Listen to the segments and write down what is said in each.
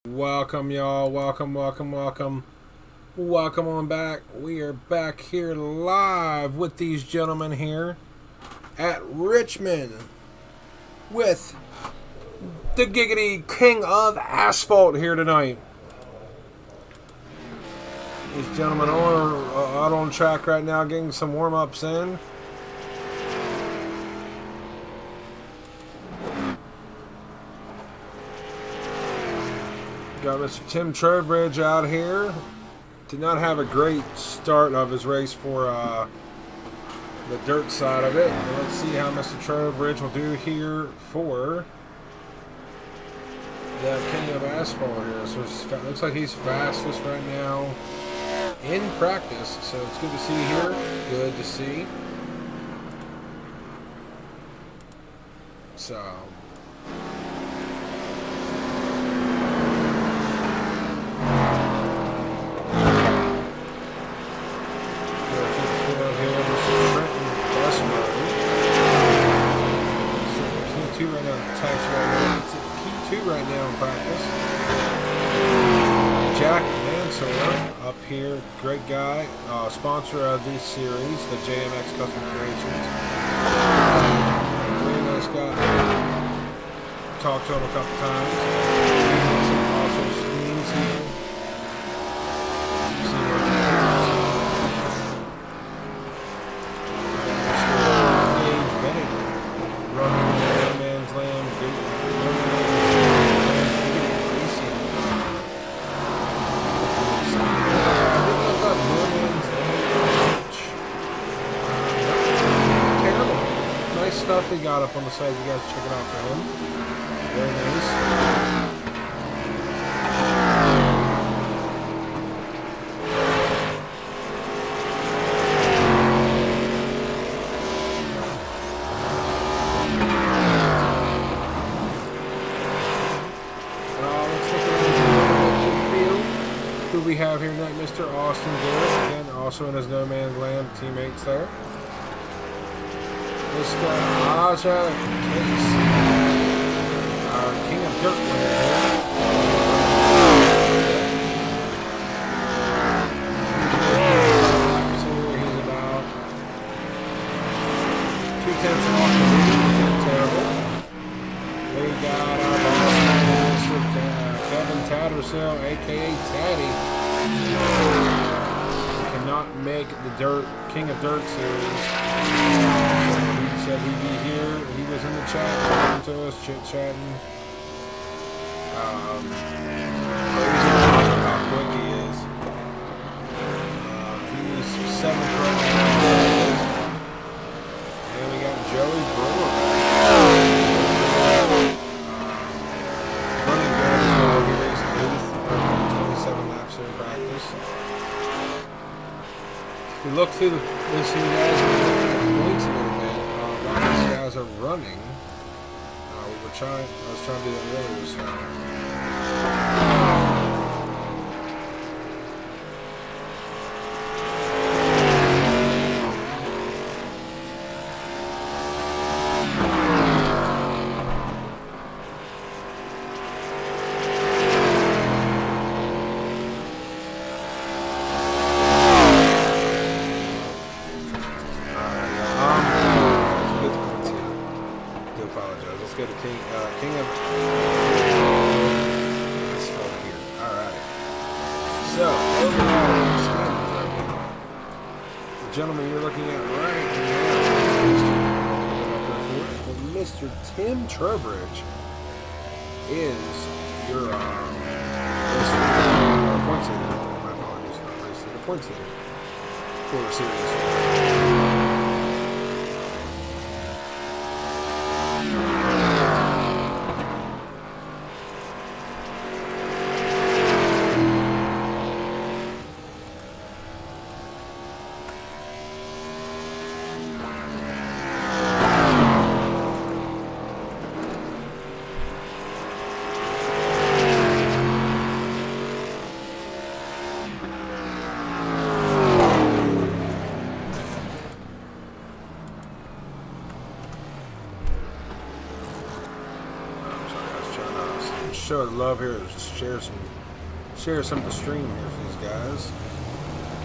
Welcome, y'all. Welcome on back. We are back here live with these gentlemen here at Richmond with the Giggity King of Asphalt here tonight. These gentlemen are out on track right now getting some warm-ups in. Got Mr. Tim Trowbridge out here. Did not have a great start of his race for the dirt side of it. But let's see how Mr. Trowbridge will do here for the King of Asphalt here. So it looks like he's fastest right now in practice. So it's good to see here. Good to see. So... right now in practice. Jack Mansour up here, great guy, sponsor of this series, the JMX Custom Creations. Really nice guy. Talked to him a couple times. Also means here. Stuff he got up on the side. You guys check it out for him. Very nice. Let's look at the field. Who we have here tonight? Mr. Austin Garrett, again, also in his No Man's Land teammates there. Mr. Aja Case, our King of Dirt winner here. He's about 2/10 off the lead. Terrible. We got our boss, Mr. Kevin Tattersall, aka Taddy. He cannot make the King of Dirt series. Said he'd be here. He was in the chat talking to us, chit-chatting. Crazy how quick he is. He's 7th right now. And we got Joey Brewer. Running good as well. He raced 8th, 27 laps here in practice. If you look through this here, guys, we look at the points a little bit. These guys are running. I was trying to do that earlier, so. Go to King of Asphalt here. Alright. So, overall standings right now. The gentleman you're looking at right now, Mr. Tim Trowbridge, is your points leader. My apologies, not race leader, points leader for the series. show the love here. Share some of the stream here for these guys.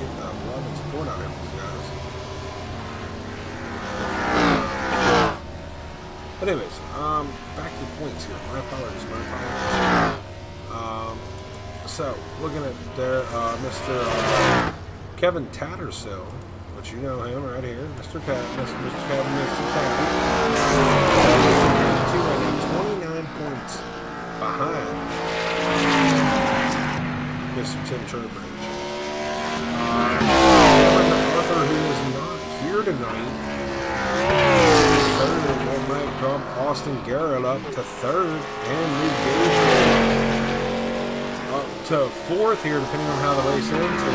Get the love and support out here for these guys. But anyways, back to the points here. My apologies. So looking at there, Mr. Kevin Tattersall, which you know him right here, Mr. Kevin, Mr. Tattersall. 29 points behind Mr. Tim Trowbridge. Arthur, who is not here tonight, third, and that might drop Austin Garrett up to third, and New Gabriel up to fourth here, depending on how the race ends here.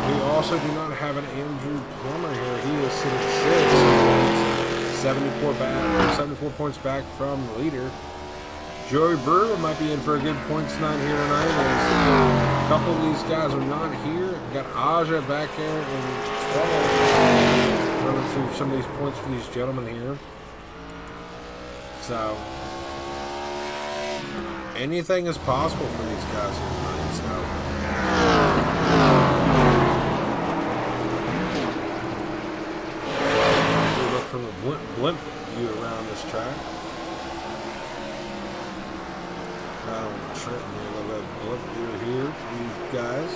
We also do not have an Andrew Plummer here. He is sitting sixth, 74 points back from the leader. Joey Brewer might be in for a good points night here tonight. As a couple of these guys are not here. We got Aja back there in 12th. Running through some of these points for these gentlemen here. So anything is possible for these guys here tonight. So we look from a blimp view around this track. Trenton here, a little bit of blimp view here for these guys.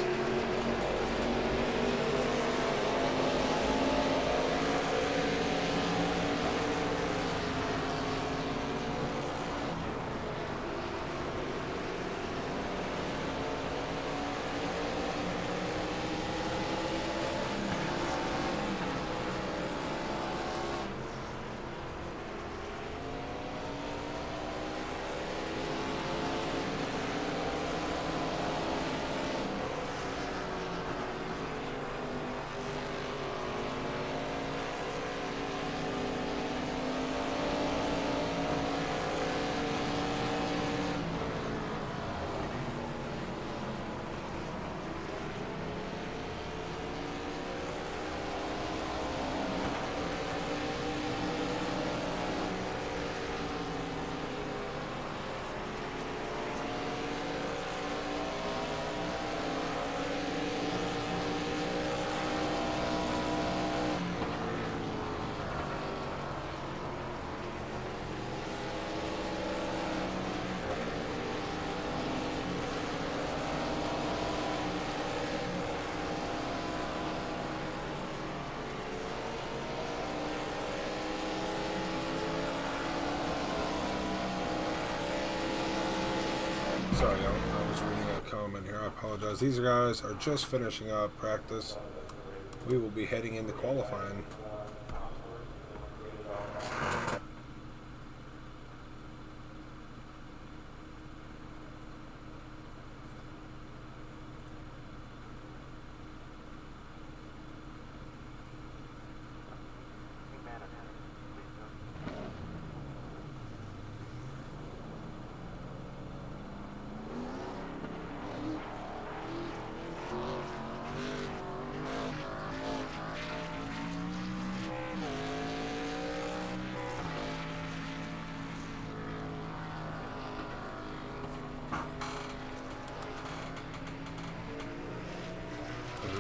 Sorry, I was reading a comment here. I apologize. These guys are just finishing up practice. We will be heading into qualifying.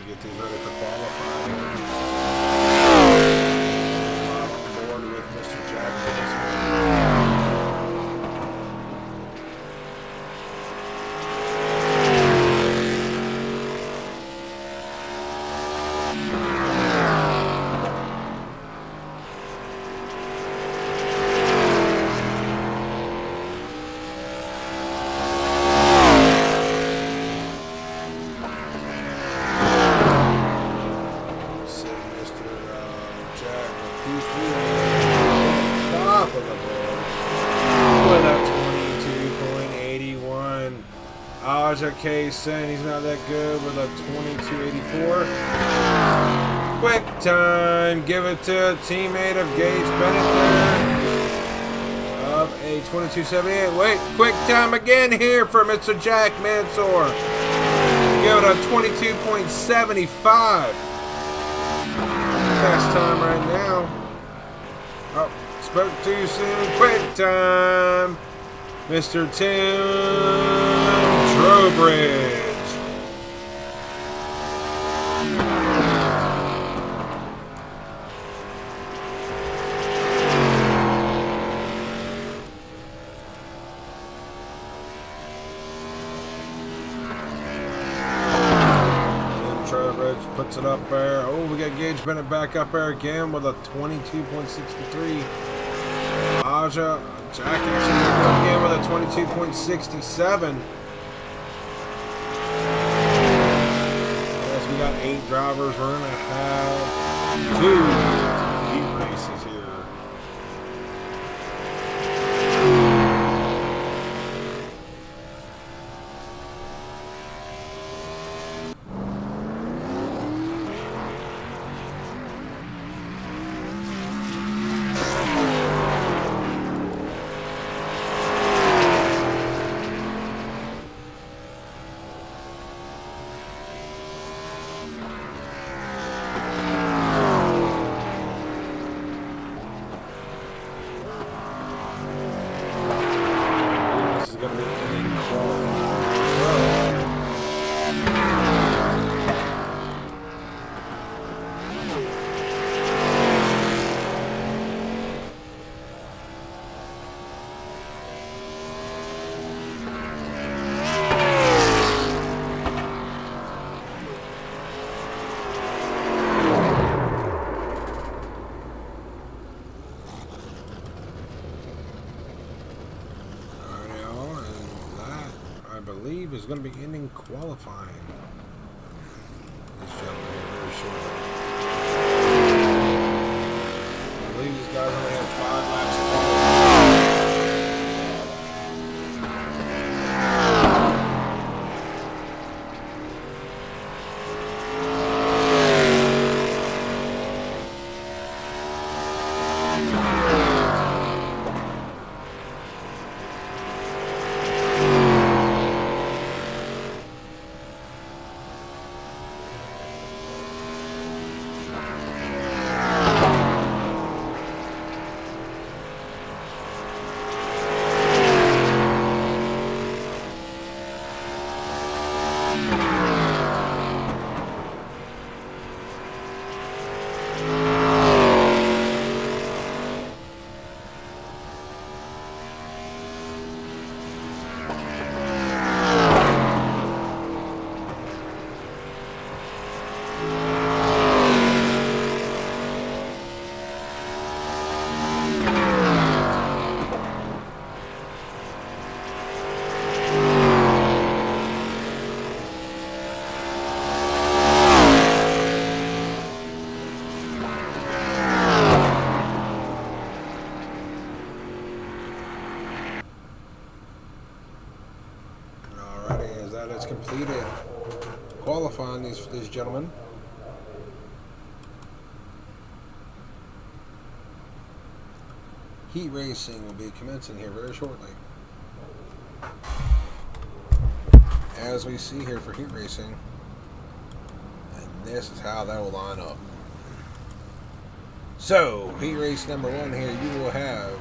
Get these ready for qualifying. On board with Mr. Jack. Saying he's not that good with a 22.84. Quick time, give it to a teammate of Gage Bennett there of a 22.78. Wait, quick time again here for Mr. Jack Mansour. Give it a 22.75. Fast time right now. Oh, spoke too soon. Quick time. Mr. Tim Trowbridge. Puts it up there. Oh, we got Gage Bennett back up there again with a 22.63. Aja Jackson again with a 22.67. Yes, we got 8 drivers. We're going to have 2 heat races here. Is going to be ending qualifying. This gentleman here very shortly. I believe these guys only have 5 laps to It's completed qualifying these gentlemen. Heat racing will be commencing here very shortly. As we see here for heat racing, and this is how that will line up. So, heat race number 1 here, you will have,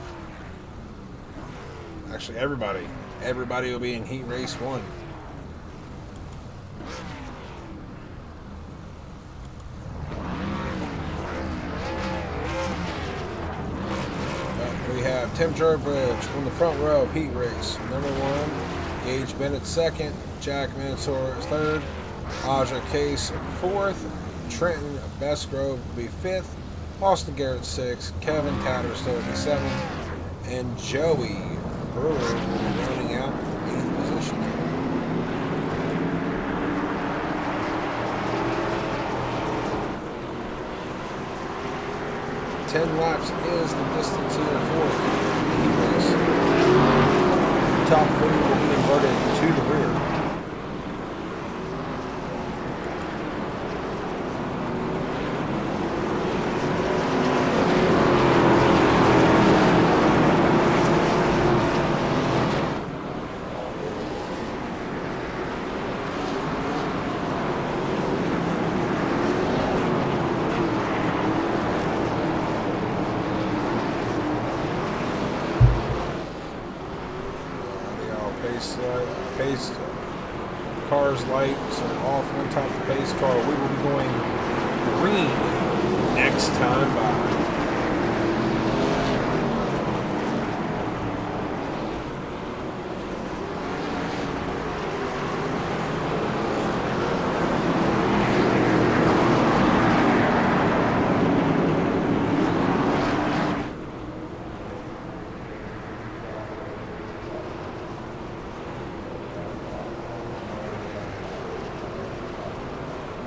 actually everybody will be in heat race 1. We have Tim Trowbridge on the front row of heat race. Number 1, Gage Bennett 2nd, Jack Mansour 3rd, Aja Case 4th, Trenton Bestgrove will be 5th, Austin Garrett 6th, Kevin Tatterstall will be 7th, and Joey Brewer will be rounding out 8th position. 10 laps is the distance here for the heat race. Top 3 will be inverted to the rear. pace car's lights are off on top of the pace car. We will be going green next time by.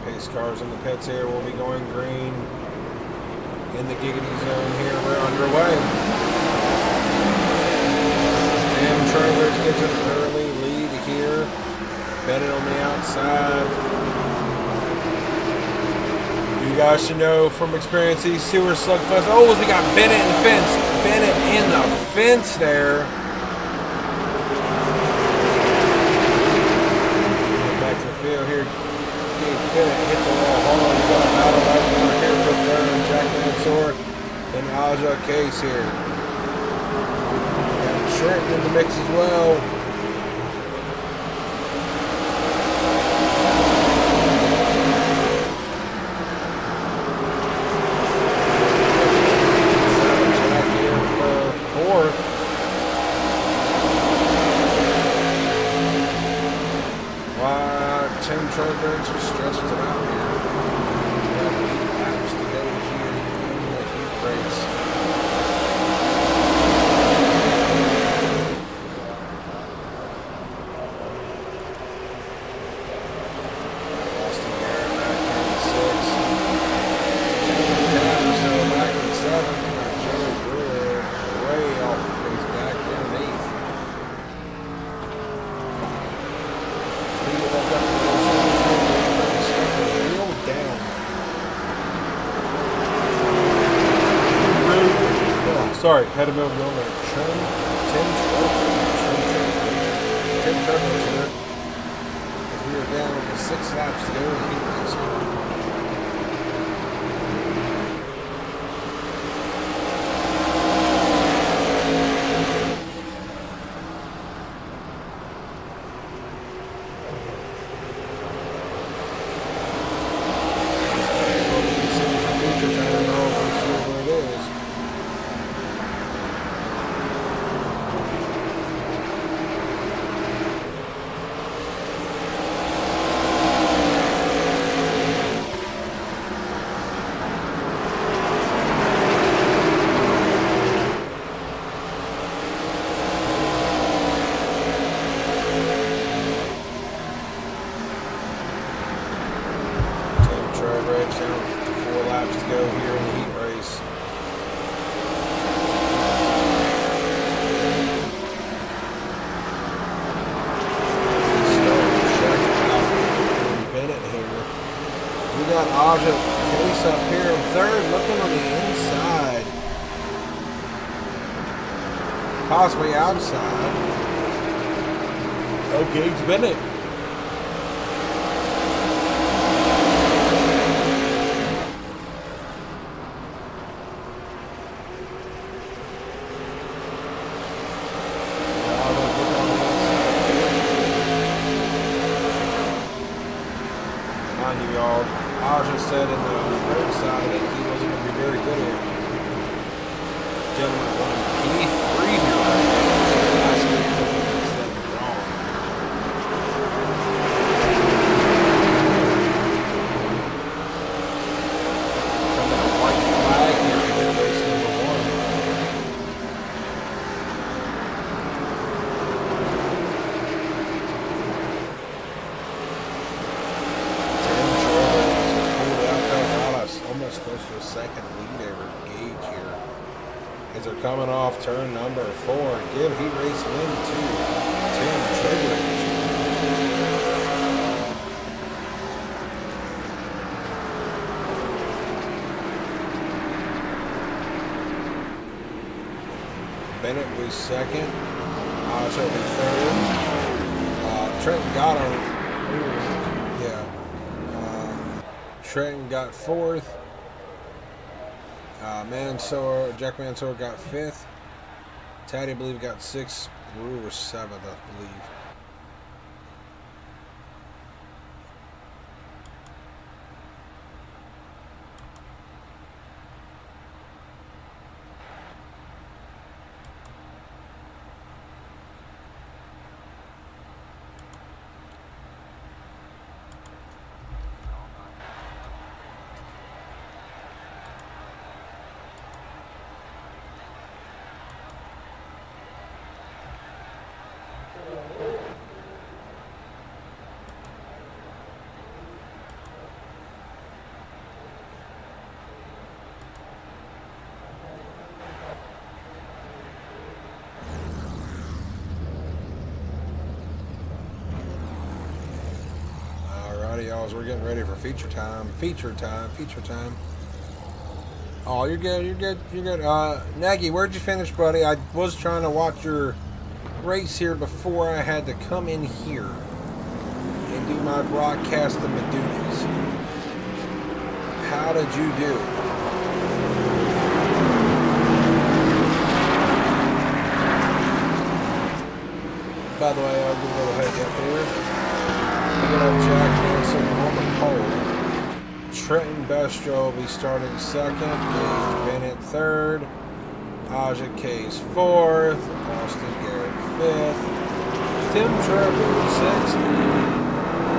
Pace cars in the pits here will be going green. In the Giggity zone here, we're underway. Tim Trowbridge gets an early lead here. Bennett on the outside. You guys should know from experience these sewer slugfests. Oh, we got Bennett in the fence. Bennett in the fence there. Back to the field here. Bennett hit the wall hard. We got a battle right now here for third. Jack Mansour and Aja Case here. Got Trent in the mix as well. Jack here for fourth. Tim Trowbridge stretches it out here. We have 8 laps to go here in the heat race. Austin Garrett back in 6th. So back in 7th. Got Joey Brewer way off the pace back in 8th. Sorry, had a bit of a moment. Tim Trowbridge here. We are down to 6 laps to go in the heat race here. Down 4 laps to go here in the heat race. Bennett here. We got Aja Case up here in third, looking on the inside. Possibly outside. Oh, Gage Bennett. Y'all, Aja said in the third side, I think he wasn't going to be very good here. Gentleman won P3 here right now. So last week, I think he said it wrong. Coming a white flag here for race number 1. Almost close to a second lead over Gage here. As they're coming off turn number 4. Give heat race win to Tim Trowbridge. Bennett was second. Aja will be third. Trenton got on. Trenton got 4th. Jack Mansour got 5th. Taddy, I believe, got 6th. Brewer was 7th, I believe. we're getting ready for feature time. Feature time. Oh, you're good. You're good. Nagy, where'd you finish, buddy? I was trying to watch your race here before I had to come in here and do my broadcast of my duties. How did you do? By the way, I'll give a little heads up here. We're going to have Jack Manson on the pole. Trenton Bestro will be starting second. Gage Bennett third. Aja Case fourth. Austin Garrett fifth. Tim Trevor sixth.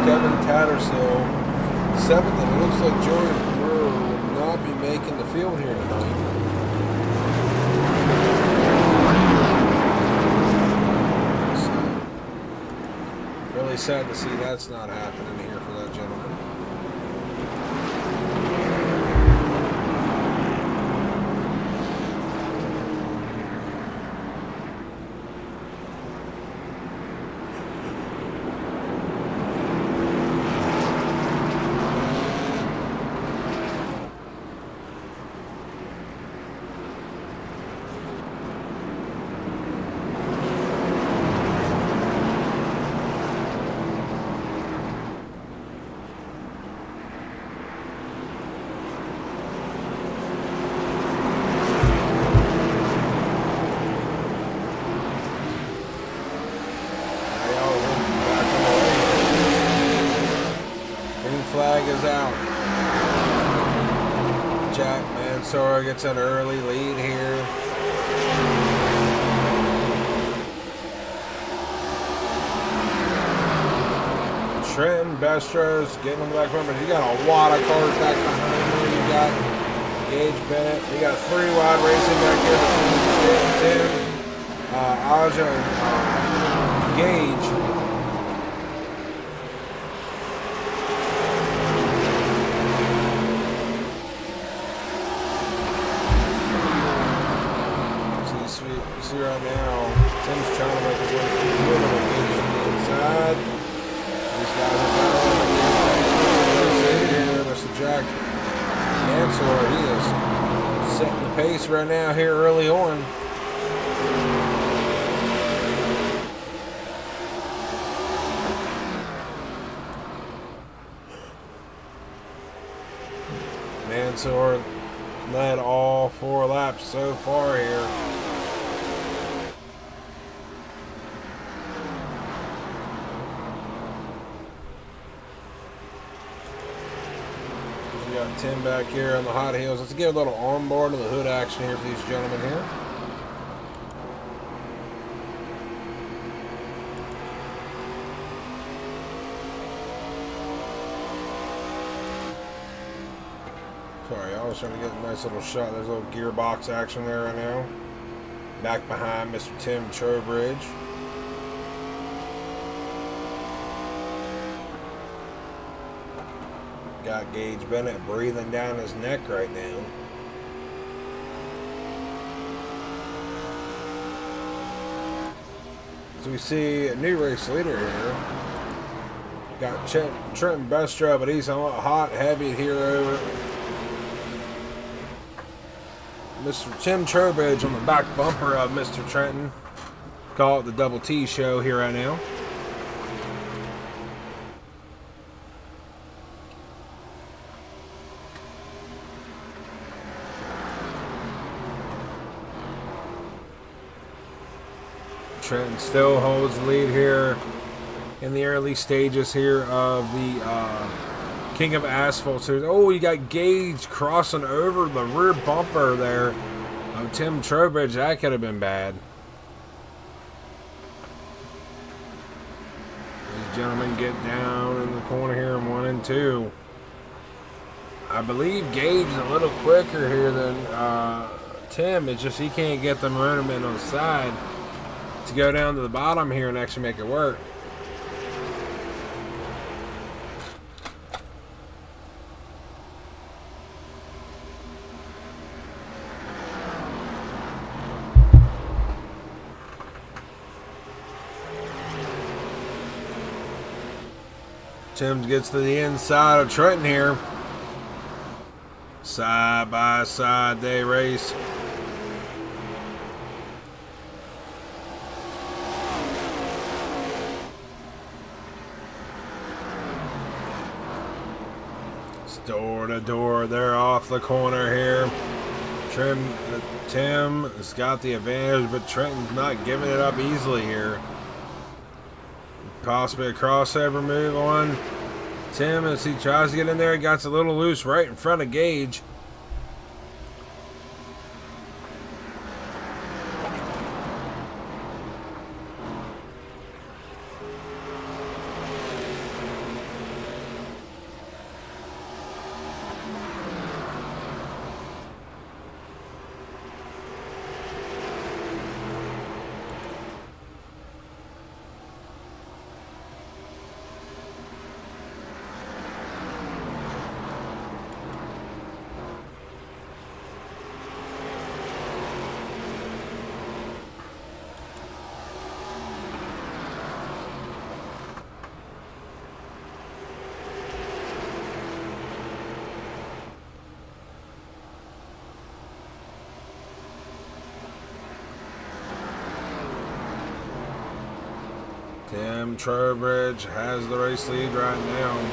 Kevin Tattersall seventh. And it looks like Jordan Brewer will not be making the field here tonight. So, really sad to see that's not happening here for that gentleman. Flag is out. Jack Mansour gets an early lead here. Trenton Bestro's getting on the back run, but you got a lot of cars back behind you. You got Gage Bennett. You got 3 wide racing back here between Tim, Aja, and Gage. See right now, Tim's trying to make his way through the field and Gage on the inside. These guys are battling here. Mr. Jack Mansour, he is setting the pace right now here early on. Mansour led all 4 laps so far here. Got Tim back here on the hot heels. Let's get a little onboard of the hood action here for these gentlemen here. Sorry, I was trying to get a nice little shot. There's a little gearbox action there right now. Back behind Mr. Tim Trowbridge. Got Gage Bennett breathing down his neck right now. So we see a new race leader here. Got Trenton Bestro, but he's hot, heavy here over Mr. Tim Trowbridge on the back bumper of Mr. Trenton. Call it the Double T show here right now. Trenton still holds the lead here in the early stages here of the Kingof Asphalt series. Oh, you got Gage crossing over the rear bumper there of Tim Trowbridge. That could have been bad. These gentlemen get down in the corner here in 1 and 2. I believe Gage is a little quicker here than Tim. It's just he can't get the momentum on the side to go down to the bottom here and actually make it work. Tim gets to the inside of Trenton here. Side by side they race. Door to door, they're off the corner here. Tim has got the advantage, but Trenton's not giving it up easily here. Possibly a crossover move on Tim as he tries to get in there. He got a little loose right in front of Gage. Tim Trowbridge has the race lead right now.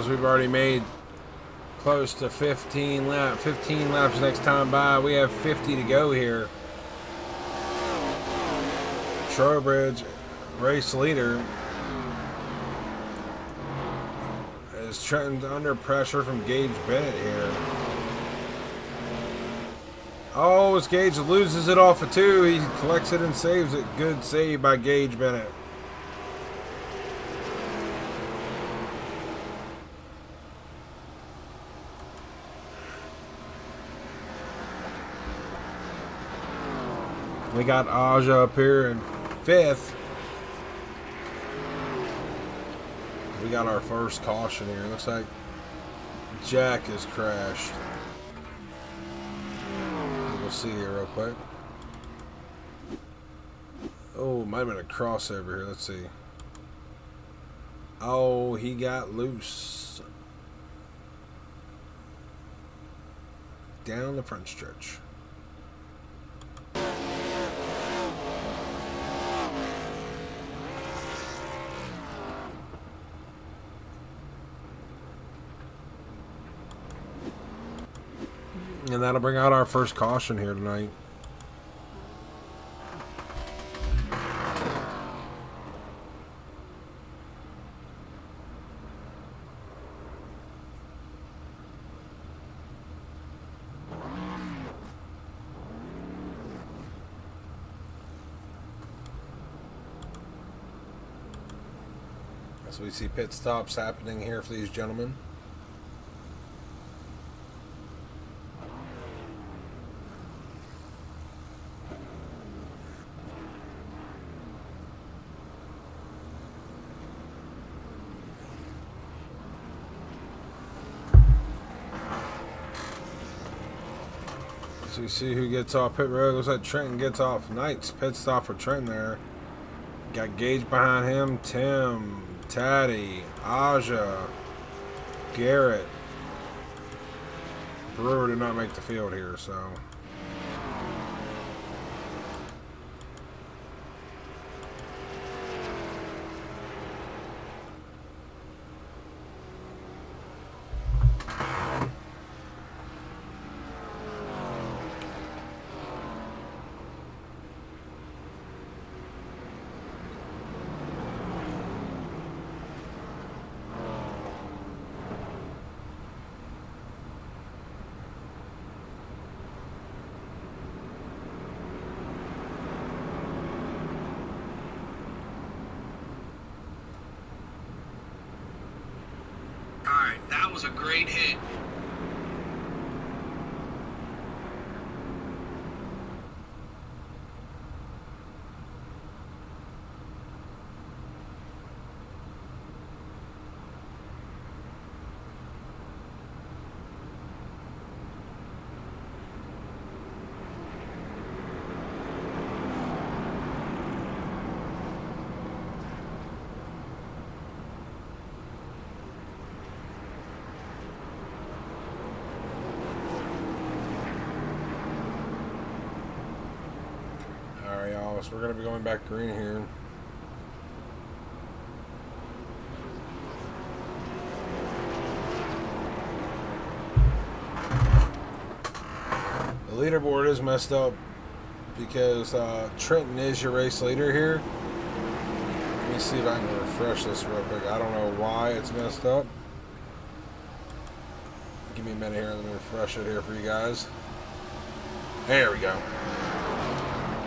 We've already made close to 15 laps next time by. We have 50 to go here. Trowbridge, race leader, is Trenton under pressure from Gage Bennett here. Oh, as Gage loses it off of 2, he collects it and saves it. Good save by Gage Bennett. We got Aja up here in 5th. We got our first caution here. Looks like Jack has crashed. We'll see here real quick. Oh, might have been a crossover here. Let's see. Oh, he got loose. Down the front stretch. And that'll bring out our first caution here tonight. So we see pit stops happening here for these gentlemen. So you see who gets off pit road. Looks like Trenton gets off. Knight's pit stop for Trenton there. Got Gage behind him. Tim, Taddy, Aja, Garrett. Brewer did not make the field here, so. was a great hit. So we're going to be going back green here. The leaderboard is messed up because Trenton is your race leader here. Let me see if I can refresh this real quick. I don't know why it's messed up. Give me a minute here. Let me refresh it here for you guys. There we go.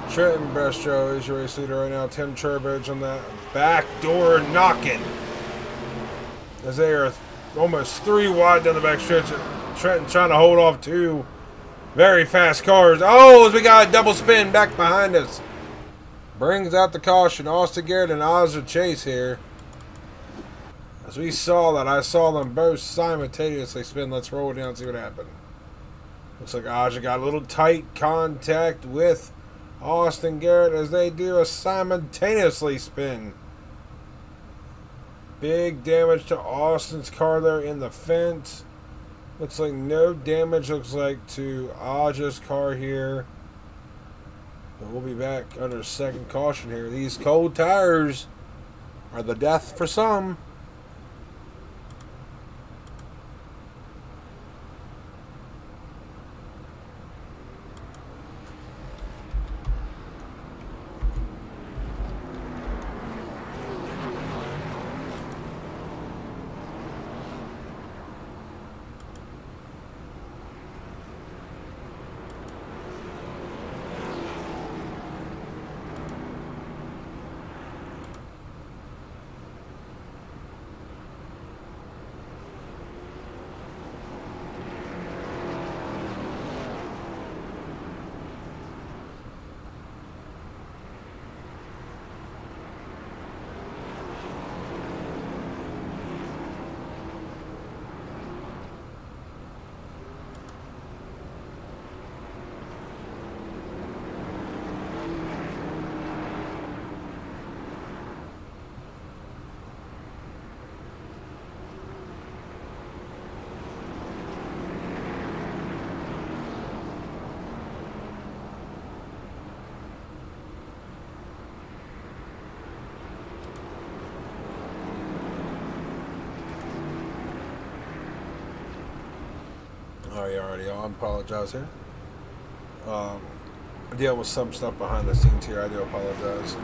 Trenton Brestro is your race leader right now. Tim Turbidge on that back door knocking. As they are almost 3 wide down the back stretch. Trenton trying to hold off 2 very fast cars. Oh, as we got a double spin back behind us. Brings out the caution. Austin Garrett and Ozra Chase here. As we saw that, I saw them both simultaneously spin. Let's roll it down and see what happened. Looks like Ozra got a little tight contact with Austin Garrett as they do a simultaneously spin. Big damage to Austin's car there in the fence. Looks like no damage, looks like, to Aja's car here. But we'll be back under second caution here. These cold tires are the death for some. Alrighty, I apologize here. Dealing with some stuff behind the scenes here. I do apologize.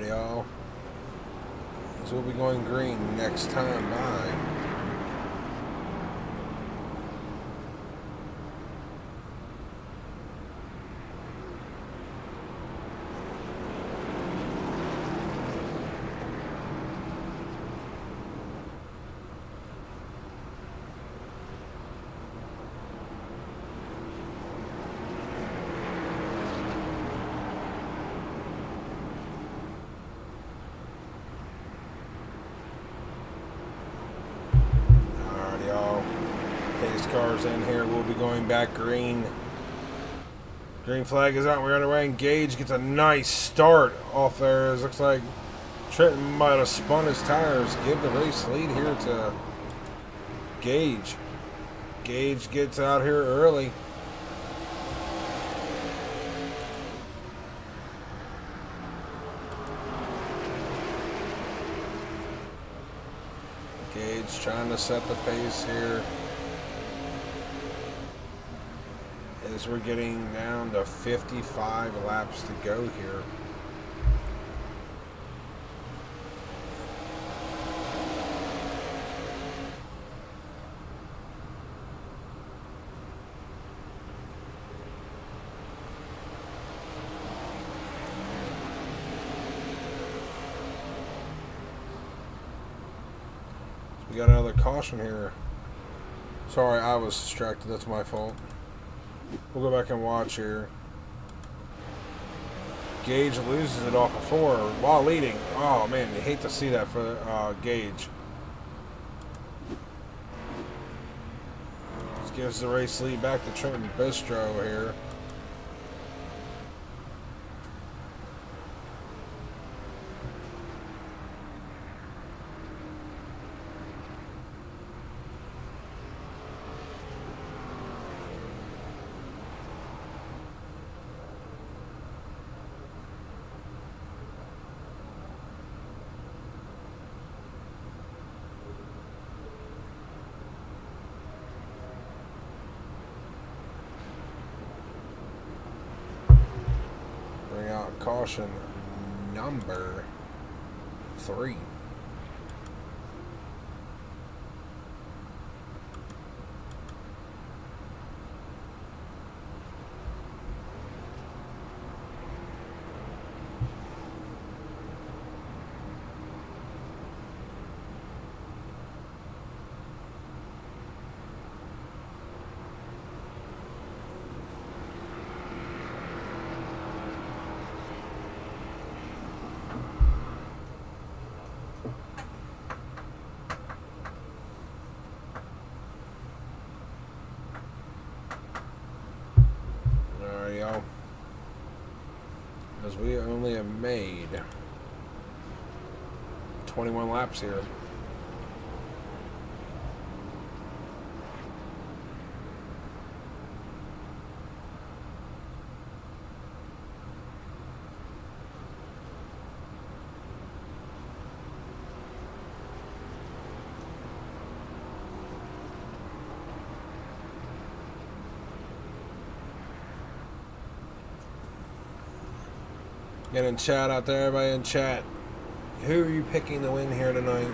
Y'all. So we'll be going green next time by. Cars in here. We'll be going back green. Green flag is out. We're underway. And Gage gets a nice start off there. It looks like Trenton might have spun his tires. Give the race lead here to Gage. Gage gets out here early. Gage trying to set the pace here. as we're getting down to 55 laps to go here. We got another caution here. Sorry, I was distracted. That's my fault. We'll go back and watch here. Gage loses it off of 4 while leading. Oh, man, you hate to see that for Gage. This gives the race lead back to Trenton Bistro here. Bring out caution number 3. As we only have made 21 laps here. Get in chat out there, everybody in chat. Who are you picking to win here tonight?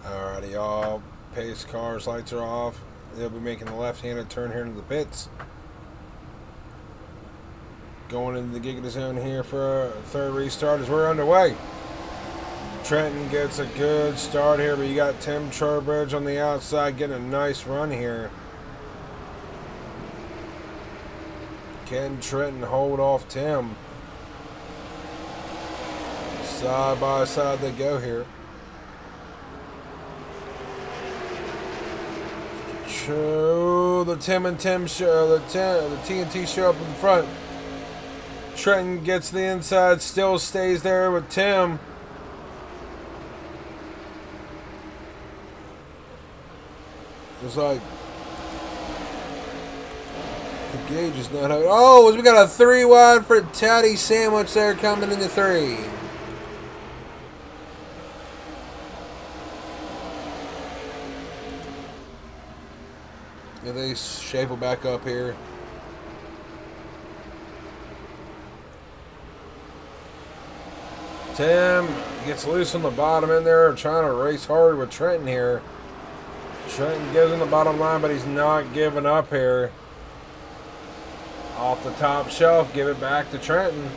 Alrighty, y'all. Pace cars, lights are off. They'll be making the left-handed turn here into the pits. Going into the Giggity zone here for a third restart as we're underway. Trenton gets a good start here, but you got Tim Trowbridge on the outside getting a nice run here. Can Trenton hold off Tim? Side by side they go here. The Tim and Tim show, the TNT show up in front. Trenton gets the inside, still stays there with Tim. It's like the gauge is not out. Oh, we got a 3 wide for Tatty Sandwich there coming into 3. Yeah, they shape it back up here. Tim gets loose on the bottom in there, trying to race hard with Trenton here. Trenton gives him the bottom line, but he's not giving up here. Off the top shelf, give it back to Trenton.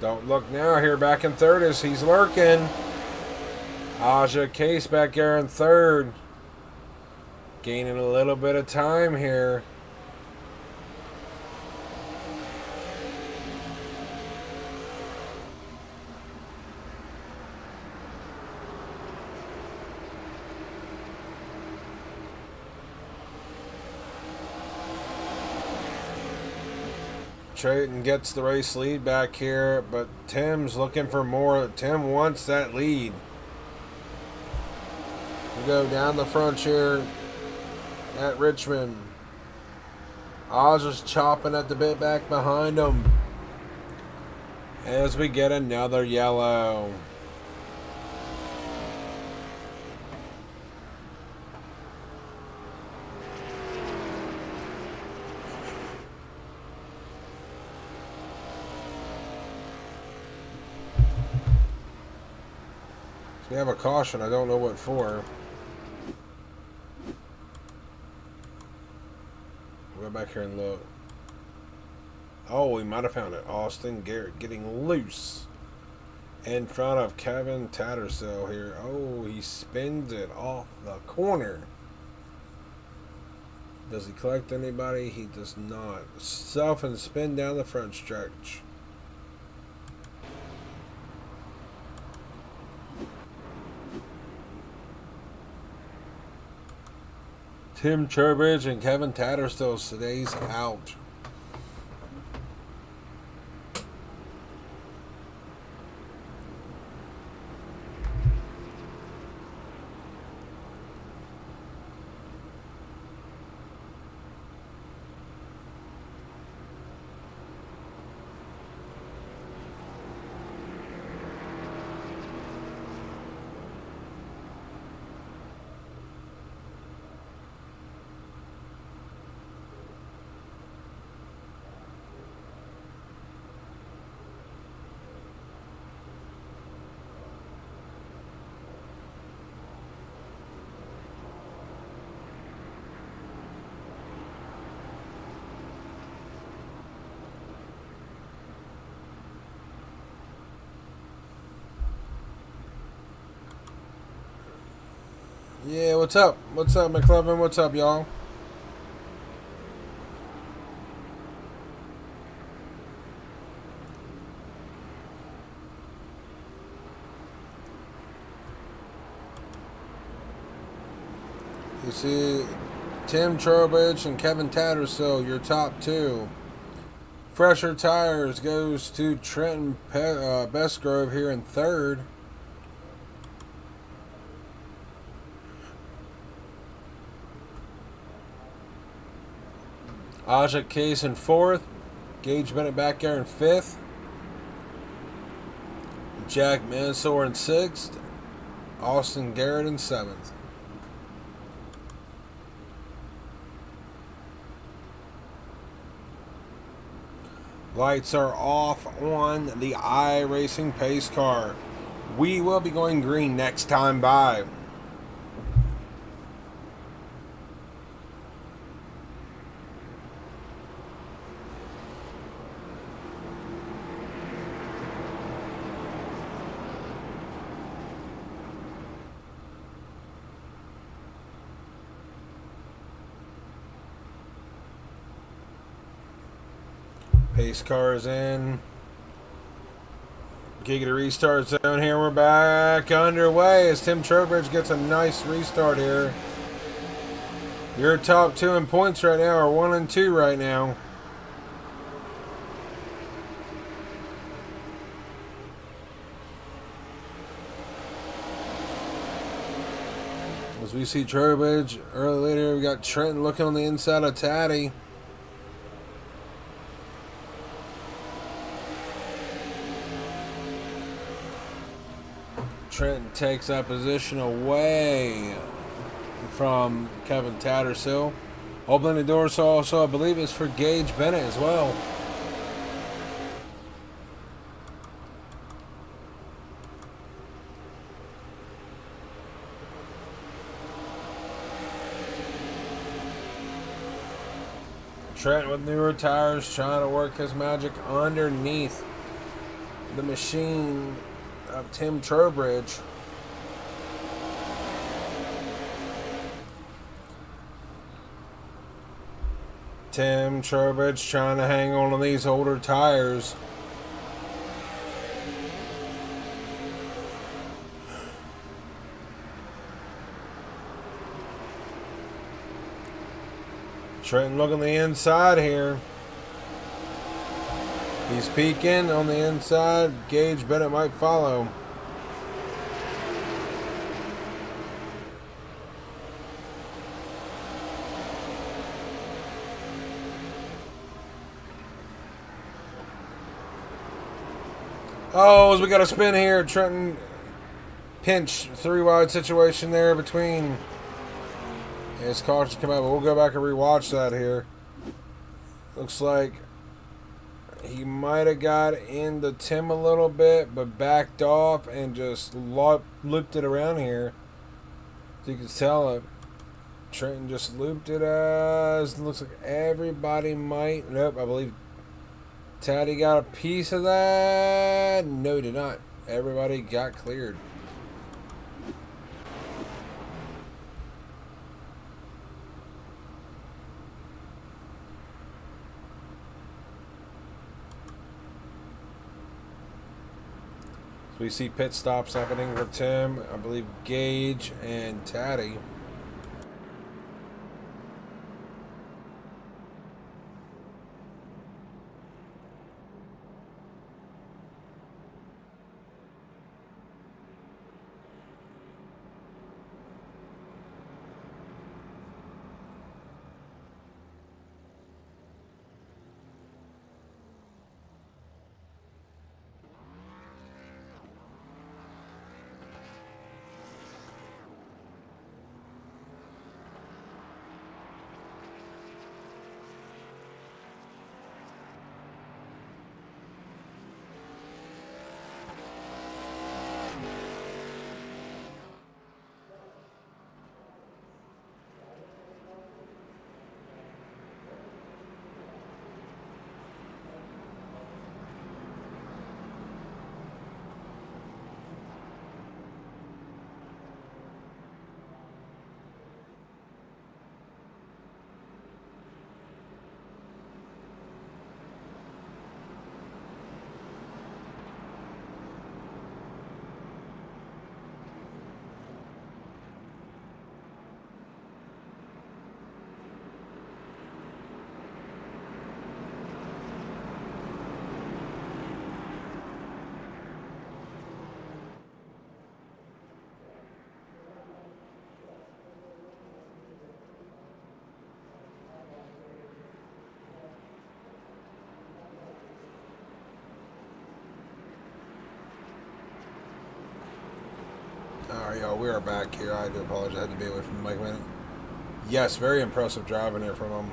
Don't look now here, back in third as he's lurking. Aja Case back there in third. Gaining a little bit of time here. Trenton gets the race lead back here, but Tim's looking for more. Tim wants that lead. We go down the front here at Richmond. Aja's chopping at the bit back behind him as we get another yellow. We have a caution. I don't know what for. We'll go back here and look. Oh, we might have found it. Austin Garrett getting loose in front of Kevin Tattersall here. Oh, he spins it off the corner. Does he collect anybody? He does not. Self and spin down the front stretch. Tim Trowbridge and Kevin Tattersall stays out. Yeah, what's up? What's up, McLovin? What's up, y'all? You see Tim Trowbridge and Kevin Tattersall, your top two. Fresher Tires goes to Trenton Bestgrove here in third. Aja Case in fourth. Gage Bennett back there in fifth. Jack Mansour in sixth. Austin Garrett in seventh. Lights are off on the iRacing pace car. We will be going green next time by. Pace car is in. Giggity restart zone here. We're back underway as Tim Trowbridge gets a nice restart here. Your top two in points right now are 1 and 2 right now. As we see Trowbridge early later, we got Trenton looking on the inside of Tatty. Trenton takes that position away from Kevin Tattersall. Opening the doors also, I believe, is for Gage Bennett as well. Trent with newer tires trying to work his magic underneath the machine of Tim Trowbridge. Tim Trowbridge trying to hang on to these older tires. Trenton looking the inside here. He's peeking on the inside. Gage Bennett might follow. Oh, as we got a spin here. Trenton pinch 3-wide situation there between. His caution come out, but we'll go back and rewatch that here. Looks like he might have got into Tim a little bit, but backed off and just looped it around here. So you can tell it. Trenton just looped it as looks like everybody might. Nope, I believe Taddy got a piece of that. No, he did not. Everybody got cleared. We see pit stops happening for Tim, I believe Gage and Taddy. Alright, y'all, we are back here. I do apologize. I had to be away from the mic a minute. Yes, very impressive driving there from him.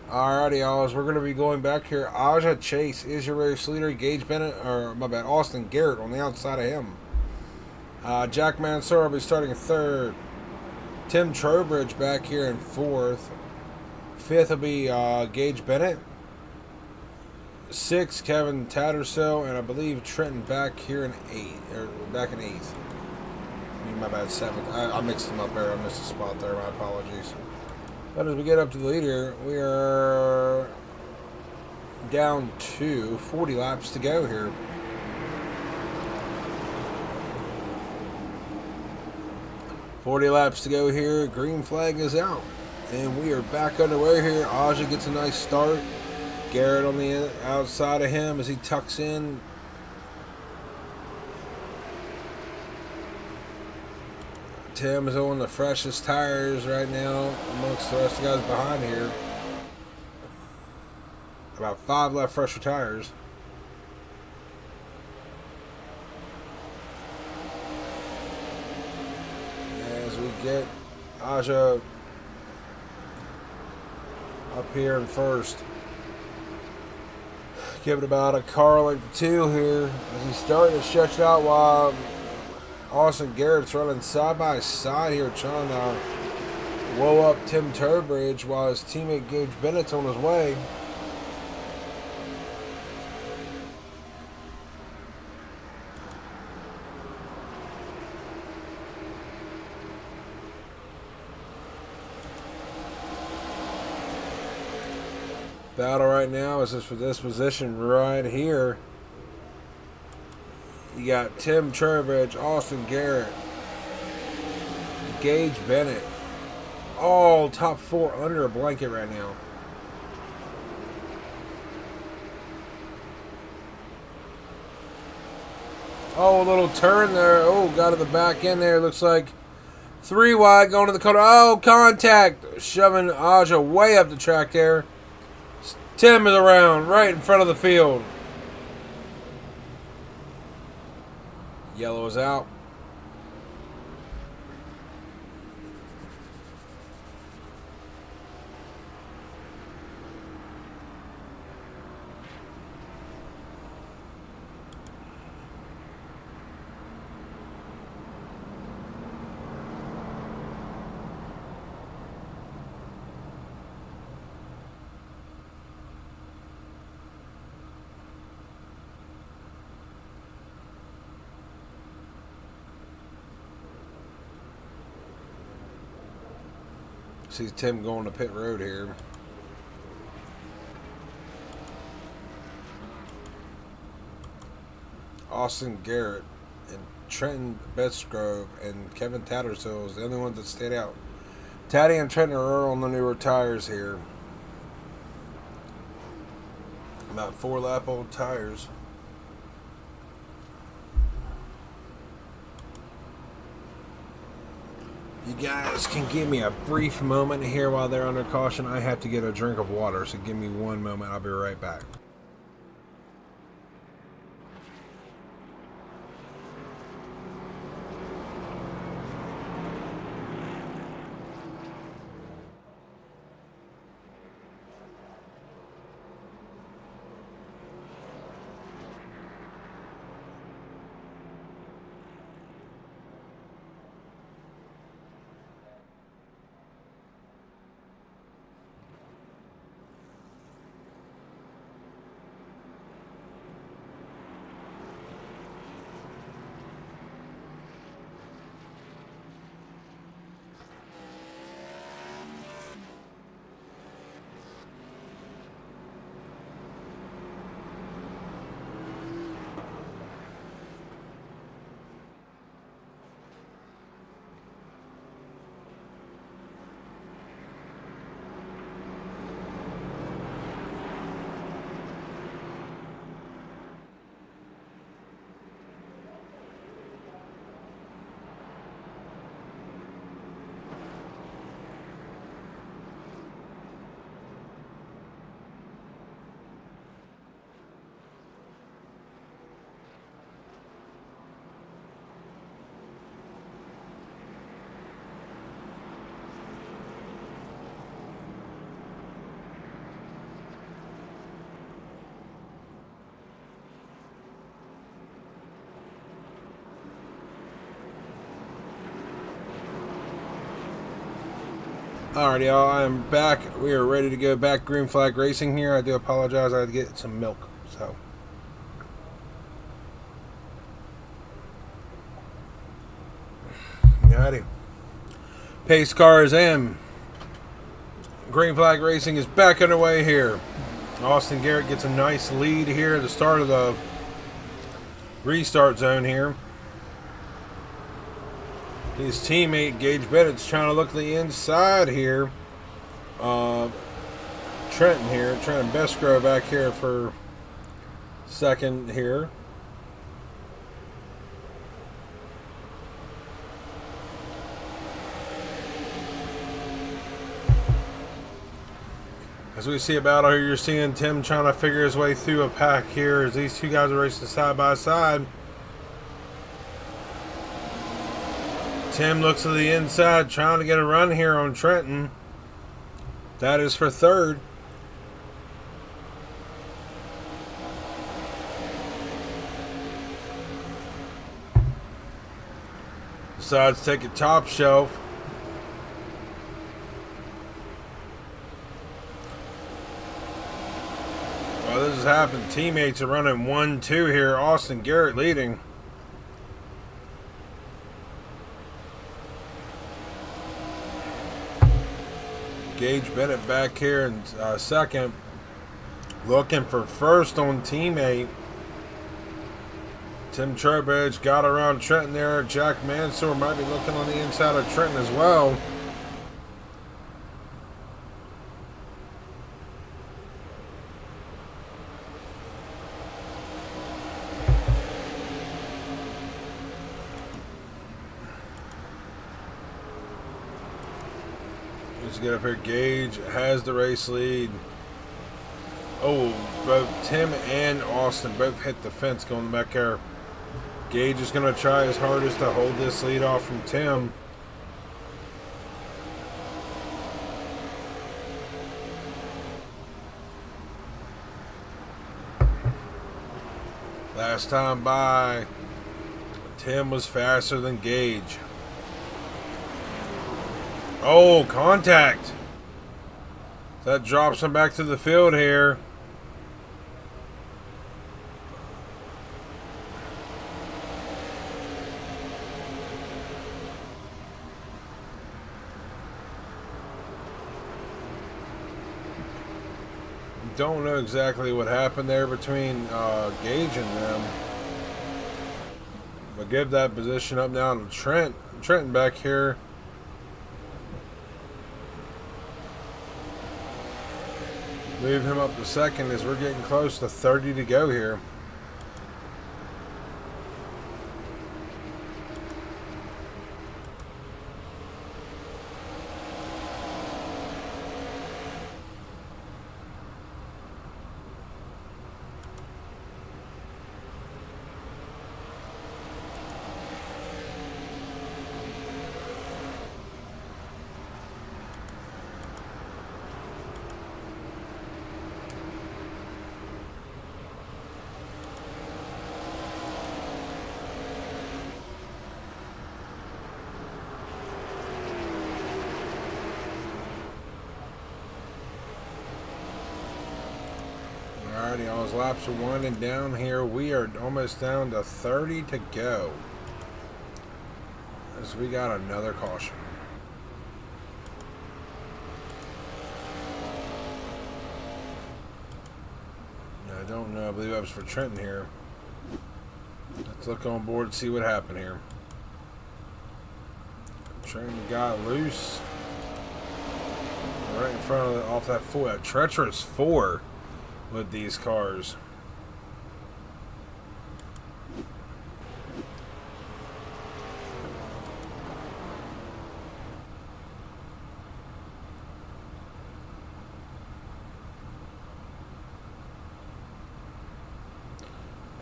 Alrighty, y'all, as we're going to be going back here. Aja Chase is your race leader. Gage Bennett, or my bad, Austin Garrett on the outside of him. Jack Mansour will be starting in third. Tim Trowbridge back here in fourth. Fifth will be Gage Bennett. Sixth, Kevin Tattersall, and I believe Trenton back here in eighth, or back in eighth. My bad, seventh. I mixed them up there. I missed a spot there. My apologies. But as we get up to the lead here, we are down to 40 laps to go here. Green flag is out. And we are back underway here. Aja gets a nice start. Garrett on the outside of him as he tucks in. Tim is on the freshest tires right now amongst the rest of the guys behind here. About 5 left fresher tires. As we get Aja up here in first. Give it about a car length 2 here as he's starting to stretch it out while Austin Garrett's running side by side here, trying to blow up Tim Turbridge while his teammate Gage Bennett's on his way. Battle right now is just for this position right here. You got Tim Turbridge, Austin Garrett, Gage Bennett, all top 4 under a blanket right now. Oh, a little turn there. Oh, got to the back end there. Looks like 3 wide going to the corner. Oh, contact. Shoving Aja way up the track there. Tim is around right in front of the field. Yellow is out. See Tim going to pit road here. Austin Garrett and Trenton Bestgrove and Kevin Tattersall is the only ones that stayed out. Taddy and Trenton are on the newer tires here. About 4 lap old tires. You guys can give me a brief moment here while they're under caution. I have to get a drink of water, so give me one moment. I'll be right back. Alright, y'all, I am back. We are ready to go back green flag racing here. I do apologize. I had to get some milk. So, alrighty. Pace car is in. Green flag racing is back underway here. Austin Garrett gets a nice lead here at the start of the restart zone here. His teammate Gage Bennett's trying to look to the inside here. Trenton Bestgrove back here for second here. As we see a battle here, you're seeing Tim trying to figure his way through a pack here as these two guys are racing side by side. Tim looks to the inside, trying to get a run here on Trenton. That is for third. Decides to take it top shelf. is happening. Teammates are running 1-2 here. Austin Garrett leading. Gage Bennett back here in second. Looking for first on teammate. Tim Trowbridge got around Trenton there. Jack Mansour might be looking on the inside of Trenton as well. Let's get up here. Gage has the race lead. Oh, both Tim and Austin both hit the fence going back there. Gage is going to try his hardest to hold this lead off from Tim. Last time by, Tim was faster than Gage. Oh, contact. That drops him back to the field here. Don't know exactly what happened there between Gage and them. But give that position up now to Trent. Trenton back here. Move him up to second as we're getting close to 30 to go here. Alrighty, all his laps are winding down here. We are almost down to 30 to go. As we got another caution. I don't know. I believe that was for Trenton here. Let's look on board and see what happened here. Trenton got loose. Right in front of off that four. A treacherous four with these cars.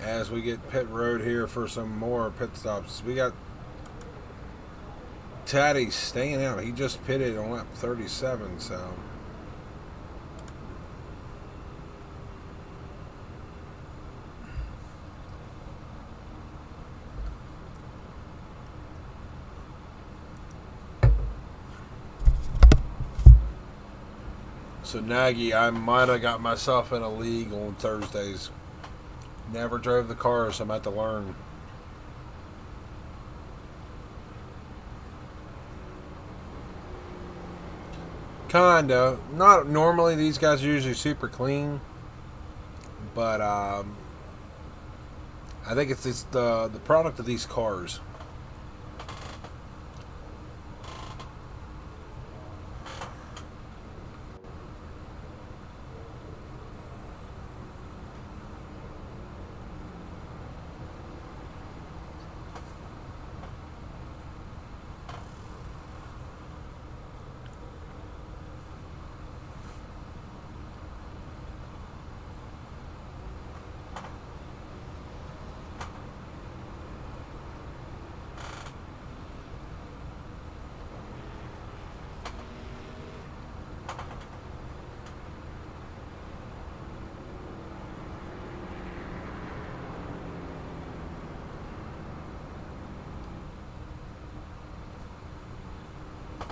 As we get pit road here for some more pit stops, we got Taddy staying out. He just pitted on lap 37, so. So Nagy, I might have got myself in a league on Thursdays. Never drove the car, so I'm about to learn. Kinda. Not normally. These guys are usually super clean, but I think it's just the product of these cars.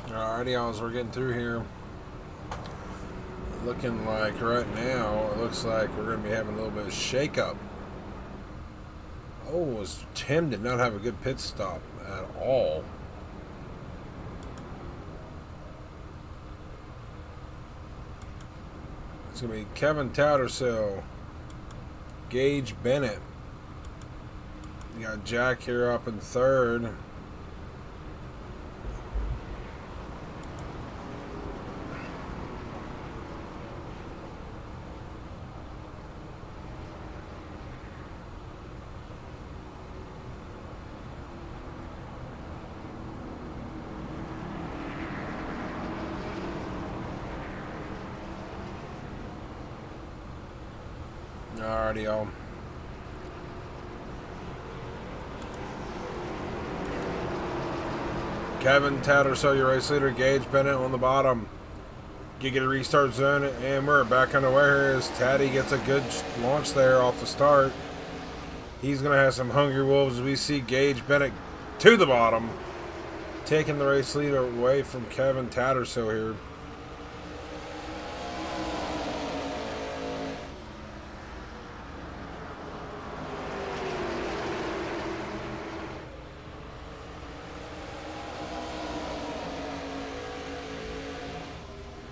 Alrighty, as we're getting through here. looking like right now, it looks like we're going to be having a little bit of shake-up. Oh, Tim did not have a good pit stop at all. It's going to be Kevin Tattersall, Gage Bennett. You got Jack here up in third. Alrighty, y'all. Kevin Tattersall, your race leader. Gage Bennett on the bottom. Giggity restart zone, and we're back underway here as Taddy gets a good launch there off the start. He's going to have some hungry wolves as we see Gage Bennett to the bottom, taking the race lead away from Kevin Tattersall here.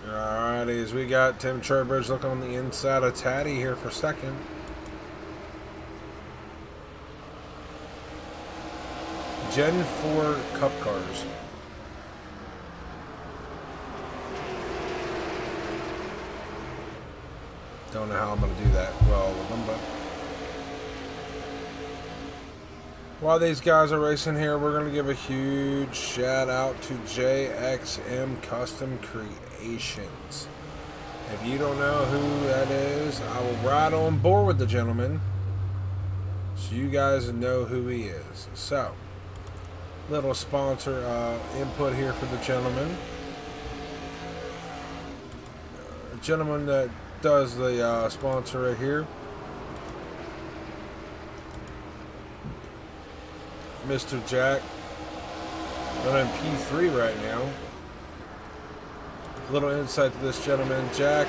Alrighty, as we got Tim Trowbridge looking on the inside of Taddy here for second. Gen 4 Cup cars. Don't know how I'm going to do that well with them, but while these guys are racing here, we're going to give a huge shout out to JXM Custom Creations. If you don't know who that is, I will ride on board with the gentleman so you guys know who he is. So, little sponsor input here for the gentleman. The gentleman that does the sponsor right here, Mr. Jack, running P3 right now. A little insight to this gentleman. Jack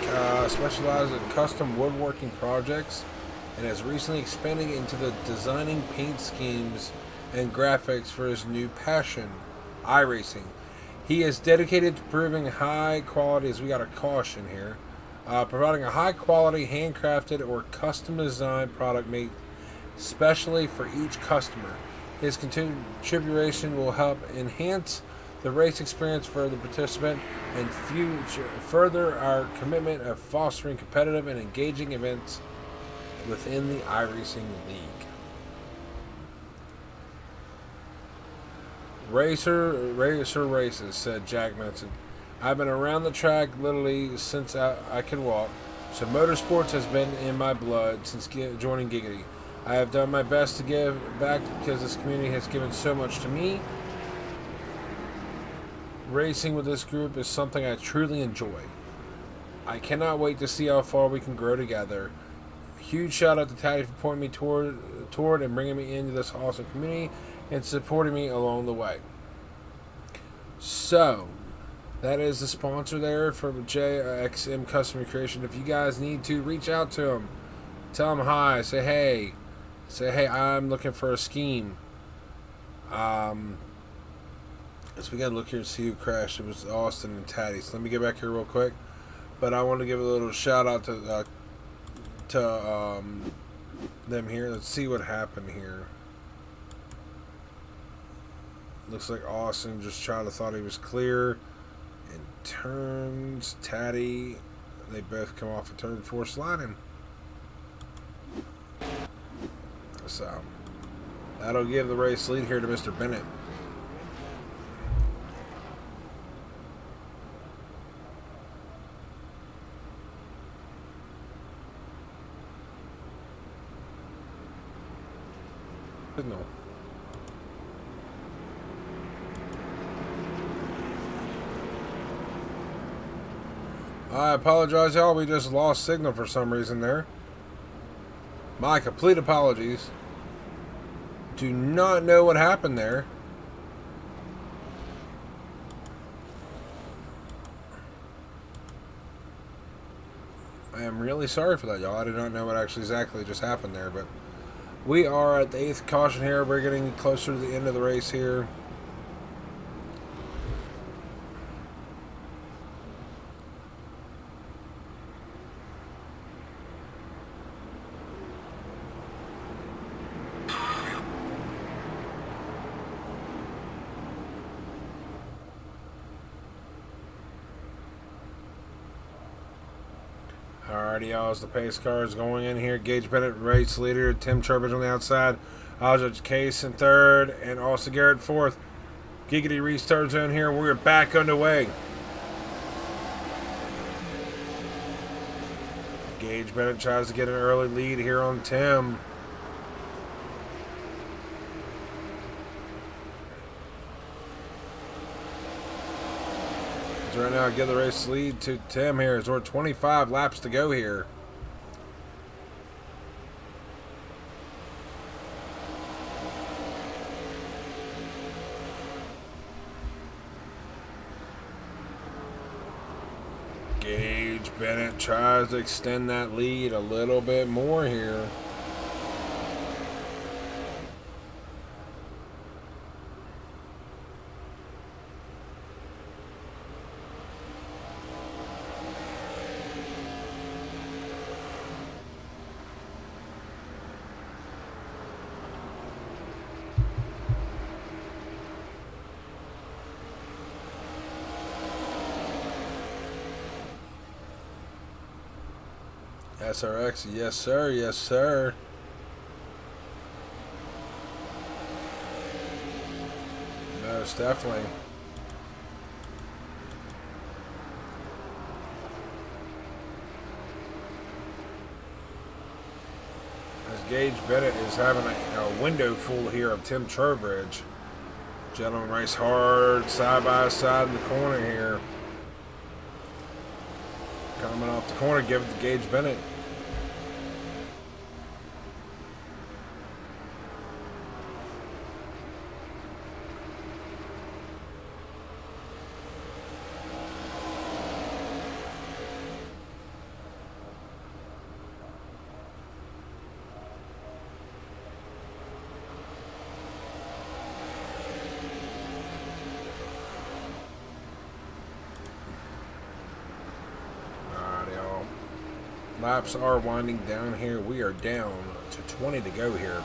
specializes in custom woodworking projects and is recently expanding into the designing paint schemes and graphics for his new passion, iRacing. He is dedicated to proving high quality, as we got a caution here, providing a high quality handcrafted or custom designed product made specially for each customer. His contribution will help enhance the race experience for the participant and further our commitment of fostering competitive and engaging events within the iRacing League. Racer races, said Jack Menson. I've been around the track literally since I could walk, so motorsports has been in my blood since joining Giggity. I have done my best to give back because this community has given so much to me. Racing with this group is something I truly enjoy. I cannot wait to see how far we can grow together. Huge shout out to Taddy for pointing me toward and bringing me into this awesome community and supporting me along the way. So, that is the sponsor there from JXM Custom Creation. If you guys need to, reach out to them. Tell them hi. Say hey. Say, hey, I'm looking for a scheme. So we gotta look here and see who crashed. It was Austin and Taddy. So let me get back here real quick. But I want to give a little shout out to them here. Let's see what happened here. Looks like Austin just thought he was clear. And turns Taddy. They both come off of turn 4 sliding. So that'll give the race lead here to Mr. Bennett. No. I apologize, y'all. We just lost signal for some reason there. My complete apologies. Do not know what happened there. I am really sorry for that, y'all. I did not know what actually exactly just happened there, but we are at the 8th caution here. We're getting closer to the end of the race here. Alrighty, y'all, as the pace car is going in here. Gage Bennett, race leader. Tim Trowbridge on the outside. Aldridge Case in third. And Austin Garrett fourth. Giggity restart zone here. We're back underway. Gage Bennett tries to get an early lead here on Tim. Right now, give the race lead to Tim here as we're 25 laps to go here. Gage Bennett tries to extend that lead a little bit more here. SRX, yes sir, yes sir. Most definitely. As Gage Bennett is having a window full here of Tim Trowbridge. Gentlemen race hard, side by side in the corner here. Coming off the corner, give it to Gage Bennett. Laps are winding down here. We are down to 20 to go here.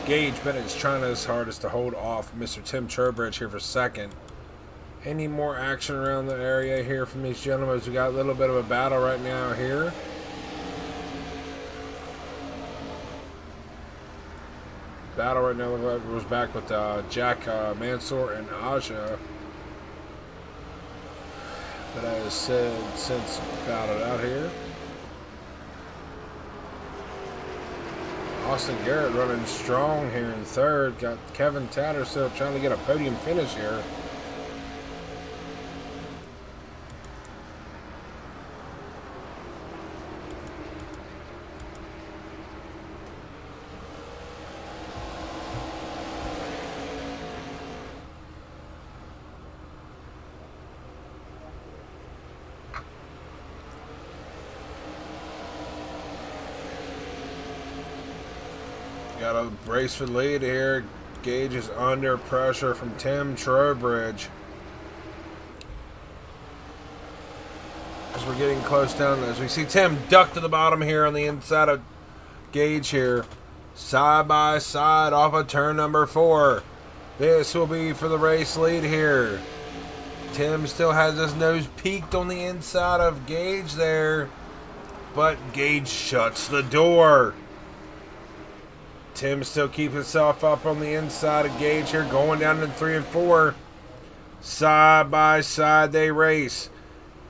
Gage Bennett is trying his hardest to hold off Mr. Tim Trowbridge here for second. Any more action around the area here from these gentlemen? We got a little bit of a battle right now here. Battle right now was back with Jack Mansour and Aja. But as said, since battled out here. Austin Garrett running strong here in third. Got Kevin Tattersall trying to get a podium finish here. Got a brace for lead here. Gage is under pressure from Tim Trowbridge. As we're getting close down, as we see Tim duck to the bottom here on the inside of Gage here. Side by side off of turn number 4. This will be for the race lead here. Tim still has his nose peaked on the inside of Gage there. But Gage shuts the door. Tim still keeps himself up on the inside of Gage here, going down to 3 and 4. Side by side they race.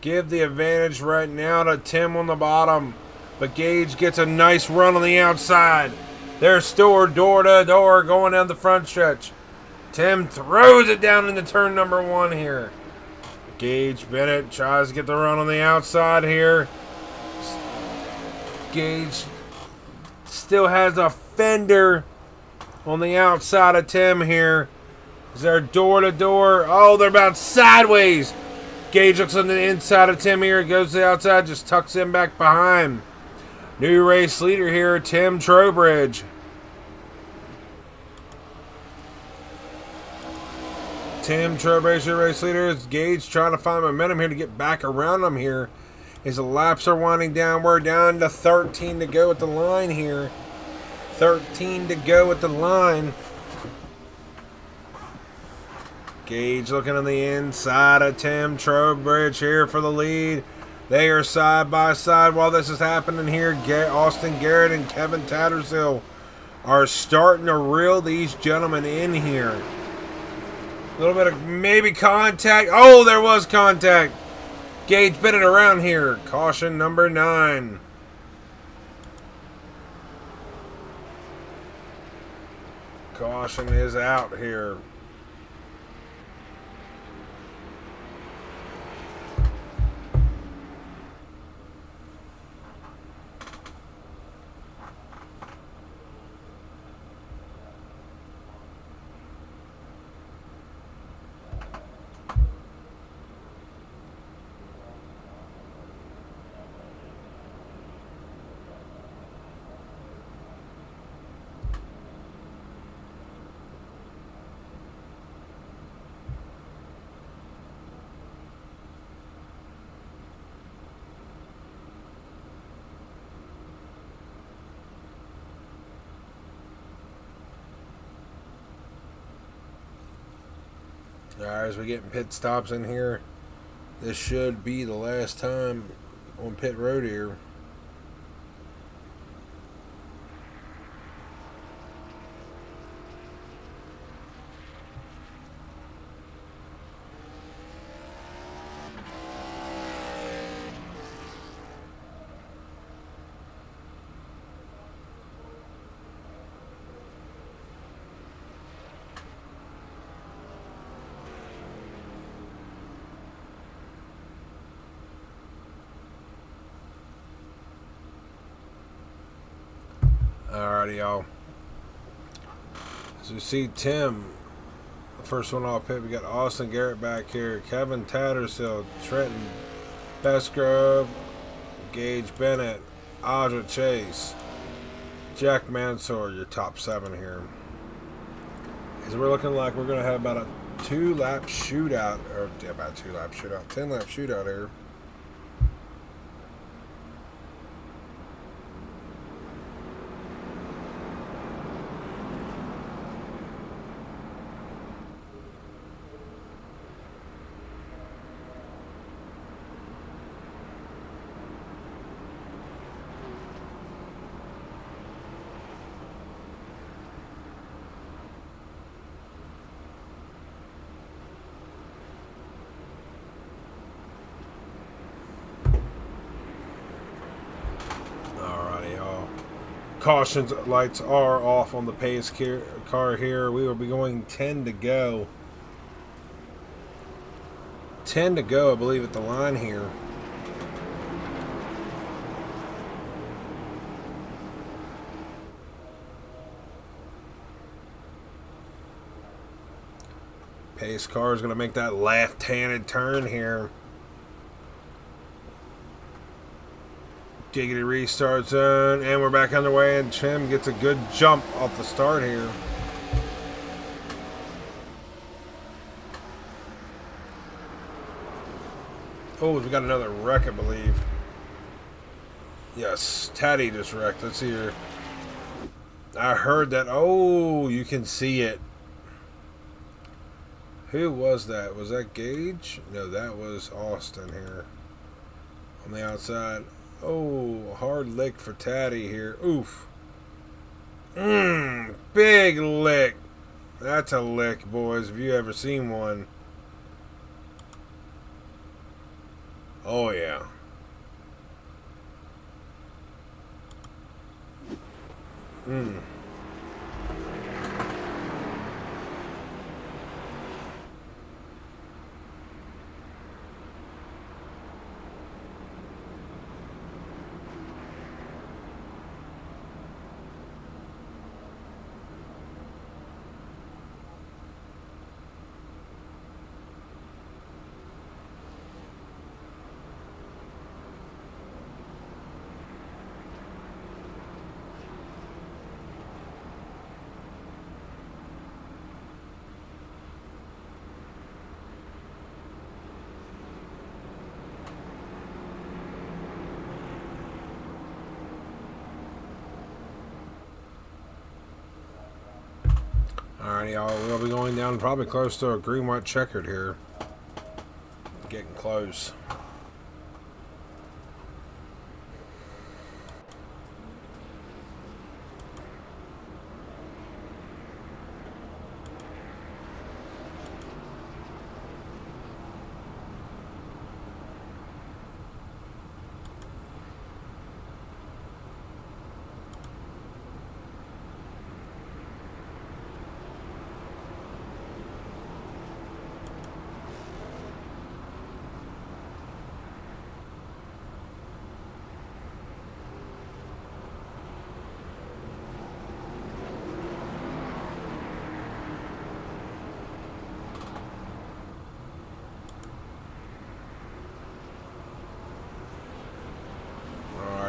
Give the advantage right now to Tim on the bottom. But Gage gets a nice run on the outside. They're still door to door going down the front stretch. Tim throws it down into turn number 1 here. Gage Bennett tries to get the run on the outside here. Gage still has a fender on the outside of Tim here. Is there door to door? Oh, they're about sideways. Gage looks on the inside of Tim here. Goes to the outside. Just tucks him back behind. New race leader here, Tim Trowbridge. Tim Trowbridge, your race leader. Gage trying to find momentum here to get back around him here. His laps are winding down. We're down to 13 to go at the line here. 13 to go at the line. Gage looking on the inside of Tim Trowbridge here for the lead. They are side by side while this is happening here. Austin Garrett and Kevin Tattersall are starting to reel these gentlemen in here. A little bit of maybe contact. Oh, there was contact. Gage been it around here. Caution number 9. Caution is out here. Alright, as we're getting pit stops in here, this should be the last time on pit road here. Alrighty, y'all. As we see Tim, the first one off pit, we got Austin Garrett back here, Kevin Tattersall, Trenton Besgrove, Gage Bennett, Audra Chase, Jack Mansour, your top 7 here. As we're looking like we're going to have about a 2-lap shootout, or yeah, about a 2-lap shootout, 10-lap shootout here. Caution lights are off on the pace car here. We will be going 10 to go. 10 to go, I believe, at the line here. Pace car is going to make that left-handed turn here. Giggity restart zone, and we're back underway, and Tim gets a good jump off the start here. Oh, we got another wreck, I believe. Yes, Taddy just wrecked. Let's see here. I heard that. Oh, you can see it. Who was that? Was that Gage? No, that was Austin here on the outside. Oh, hard lick for Taddy here. Oof. Big lick. That's a lick, boys. Have you ever seen one? Oh, yeah. Alright, y'all, we'll be going down probably close to a green-white checkered here. Getting close.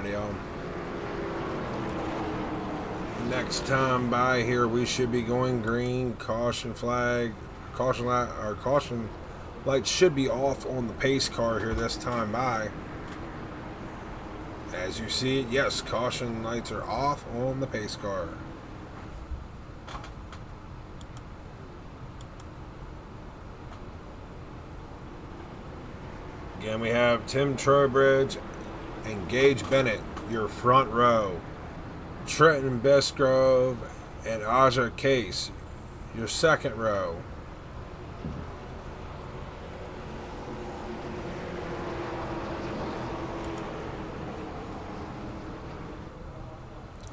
Y'all. Next time by here, we should be going green. Caution flag, caution light, or caution lights should be off on the pace car here this time by. As you see it, yes, caution lights are off on the pace car. Again, we have Tim Trowbridge and Gage Bennett, your front row. Trenton Bestgrove and Aja Case, your second row.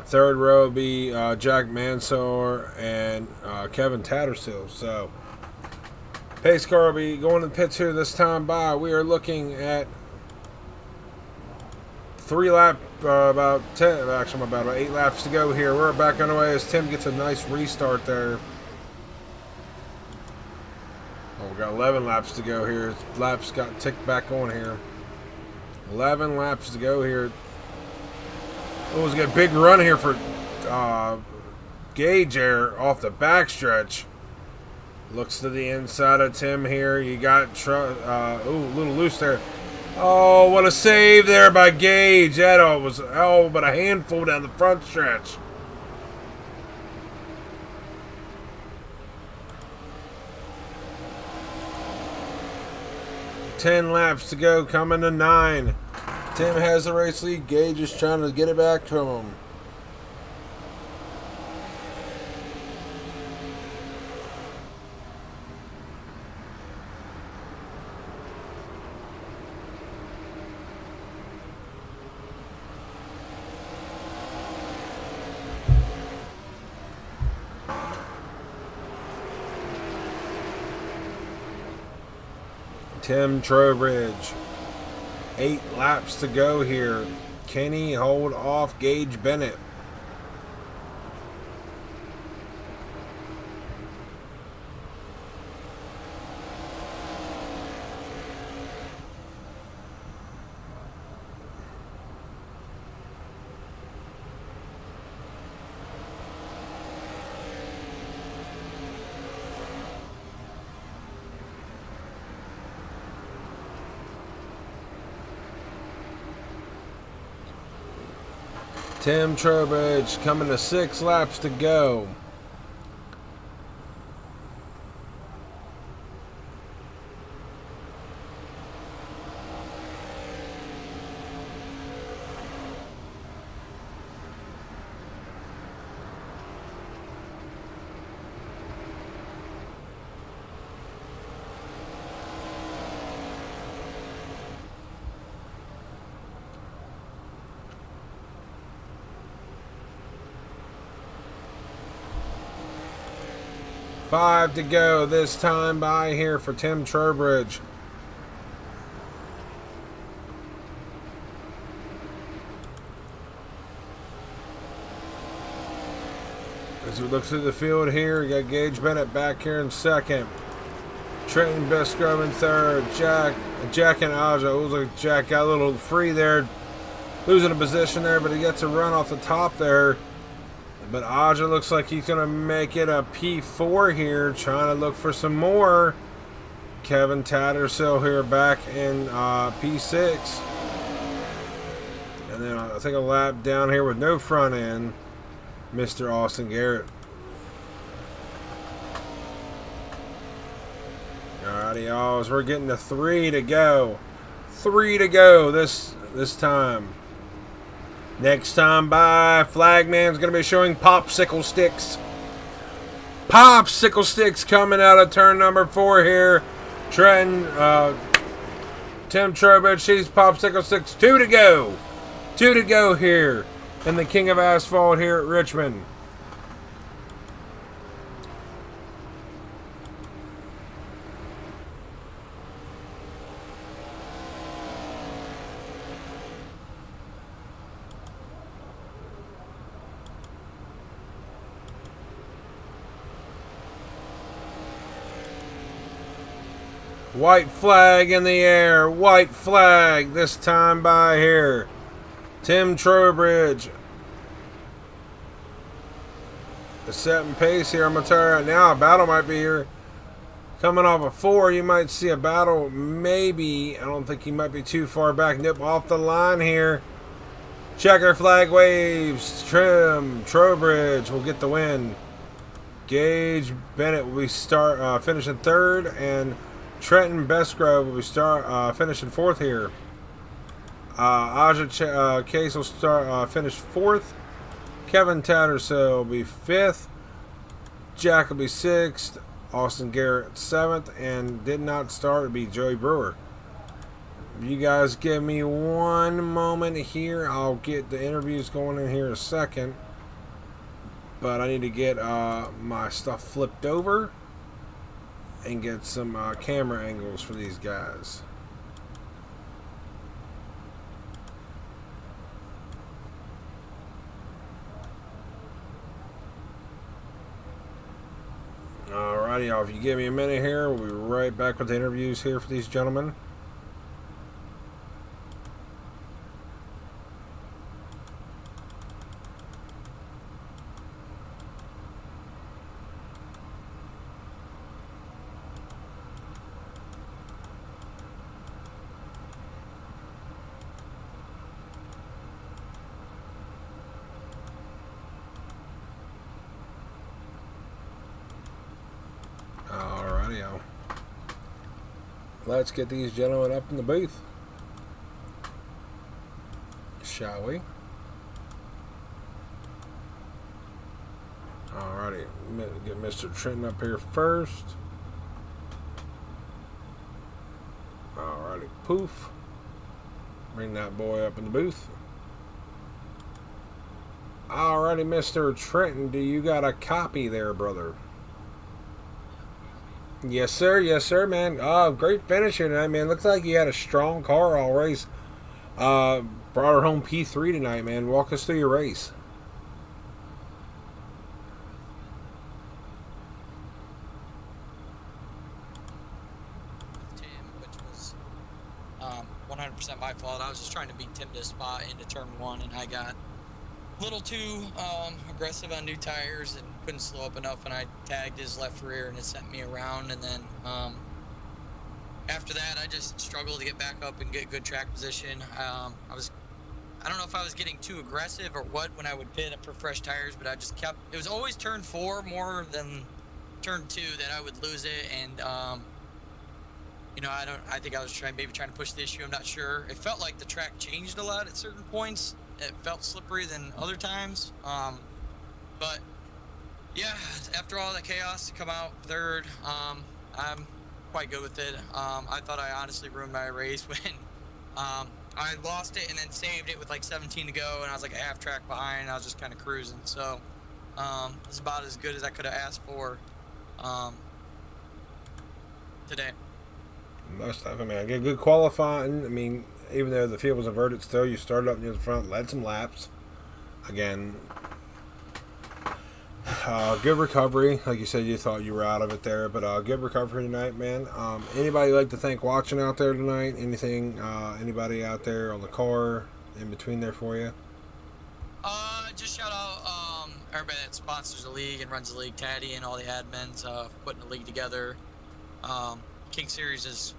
Third row will be Jack Mansour and Kevin Tatterstill. So, pace car will be going to the pits here this time by. We are looking at 3 lap, about 10, actually about 8 laps to go here. We're back underway as Tim gets a nice restart there. Oh, we got 11 laps to go here. Laps got ticked back on here. 11 laps to go here. Oh, it was a big run here for Gage there off the backstretch. Looks to the inside of Tim here. You got a little loose there. Oh, what a save there by Gage. That was but a handful down the front stretch. Ten laps to go, coming to 9. Tim has the race lead. Gage is trying to get it back to him. Tim Trowbridge. 8 laps to go here. Kenny hold off Gage Bennett. Tim Trowbridge coming to 6 laps to go. Five to go this time by here for Tim Trowbridge. As we look through the field here, you got Gage Bennett back here in second. Trenton Bestgrove in third. Jack and Aja. It looks like Jack got a little free there, losing a position there, but he gets a run off the top there. But Aja looks like he's going to make it a P4 here, trying to look for some more. Kevin Tatterstill here back in P6. And then I think a lap down here with no front end, Mr. Austin Garrett. Alrighty, y'all. So we're getting to 3 to go. 3 to go this time. Next time by, Flagman's going to be showing popsicle sticks. Popsicle sticks coming out of turn number 4 here. Trenton, Tim Trowbridge sees popsicle sticks. 2 to go. 2 to go here in the King of Asphalt here at Richmond. White flag in the air. White flag this time by here. Tim Trowbridge. The setting pace here. I'm going to tell you right now, a battle might be here. Coming off a 4, you might see a battle. Maybe. I don't think he might be too far back. Nip off the line here. Checker flag waves. Tim Trowbridge will get the win. Gage Bennett will be finishing 3rd, and Trenton Bestgrove will be finishing 4th here. Aja Case will finish 4th. Kevin Tattersall will be 5th. Jack will be 6th. Austin Garrett 7th, and did not start will be Joey Brewer. You guys give me one moment here. I'll get the interviews going in here in a second, but I need to get my stuff flipped over and get some camera angles for these guys. Alrighty, y'all. If you give me a minute here, we'll be right back with the interviews here for these gentlemen. Alrighty, let's get these gentlemen up in the booth, shall we? Alrighty, get Mr. Trenton up here first. Alrighty, poof. Bring that boy up in the booth. Alrighty, Mr. Trenton, do you got a copy there, brother? Yes, sir. Yes, sir, man. Great finish here tonight, man. Looks like you had a strong car all race. Brought her home P3 tonight, man. Walk us through your race. Tim, which was 100% my fault. I was just trying to beat Tim to a spot into turn 1, and I got a little too aggressive on new tires and couldn't slow up enough, and I tagged his left rear and it sent me around. And then after that, I just struggled to get back up and get good track position. I don't know if I was getting too aggressive or what when I would pit up for fresh tires, but I just kept, it was always turn 4 more than turn 2 that I would lose it. And you know, I think I was trying to push the issue. I'm not sure. It felt like the track changed a lot at certain points. It felt slippery than other times. But yeah, after all that chaos to come out 3rd, I'm quite good with it. I thought I honestly ruined my race when I lost it and then saved it with like 17 to go, and I was like a half track behind, and I was just kind of cruising. So it's about as good as I could have asked for today. Most of it, man. Get good qualifying. I mean, even though the field was inverted, still you started up near the front, led some laps. Again, good recovery. Like you said, you thought you were out of it there, but good recovery tonight, man. Anybody you'd like to thank watching out there tonight? Anything? Anybody out there on the car in between there for you? Just shout out everybody that sponsors the league and runs the league, Taddy and all the admins for putting the league together. King Series is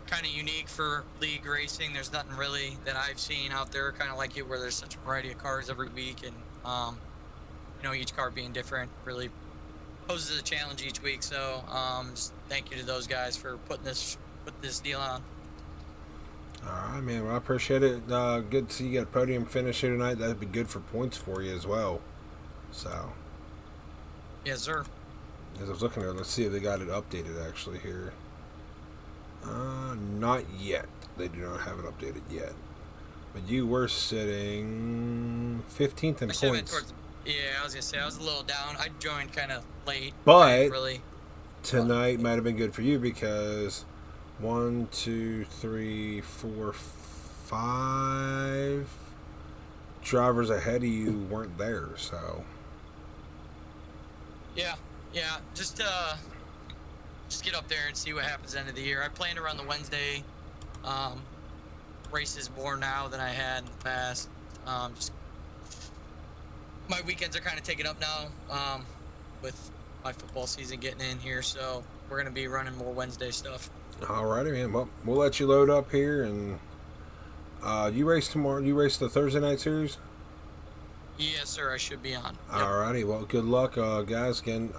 kind of unique for league racing. There's nothing really that I've seen out there kind of like it, where there's such a variety of cars every week, and you know, each car being different really poses a challenge each week. So just thank you to those guys for put this deal on. All right, man. Well, I appreciate it. Good to see you get a podium finish here tonight. That'd be good for points for you as well. So, Yes, sir. as I was looking at it, let's see if they got it updated actually here. Not yet. They do not have it updated yet. But you were sitting 15th in I should've been points. yeah, I was gonna say I was a little down. I joined kind of late. But really, tonight might have been good for you because 1, 2, 3, 4, 5 drivers ahead of you weren't there. So yeah. Just get up there and see what happens at the end of the year. I plan to run the Wednesday races more now than I had in the past. Just my weekends are kind of taken up now with my football season getting in here, so we're gonna be running more Wednesday stuff. alrighty, man. Well, we'll let you load up here, and you race tomorrow. You race the Thursday night series. Yes, sir. I should be on. Yep. Alrighty. Well, good luck, guys. Again,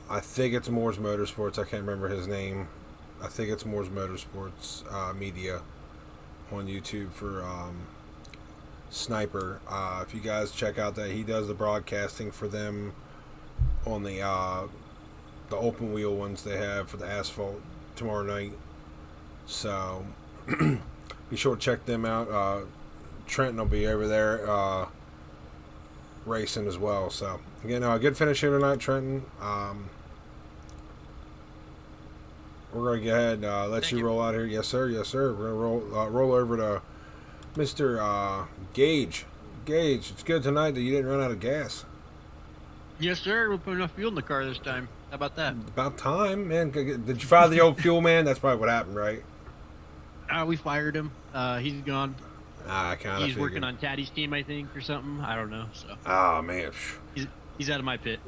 I think it's Moore's Motorsports. I can't remember his name. I think it's Moore's Motorsports Media on YouTube for Sniper. If you guys check out that, he does the broadcasting for them on the open wheel ones they have for the Asphalt tomorrow night. So be sure to check them out. Trenton will be over there racing as well. So again, good finish here tonight, Trenton. We're going to go ahead and let you roll out here. Yes, sir. Yes, sir. We're going to roll over to Mr. Gage. Gage, it's good tonight that you didn't run out of gas. Yes, sir. We'll put enough fuel in the car this time. How about that? About time, man. Did you fire the old fuel man? That's probably what happened, right? We fired him. He's gone. I kind of He's working on Taddy's team, I think, or something. I don't know. So. Oh, man. He's out of my pit.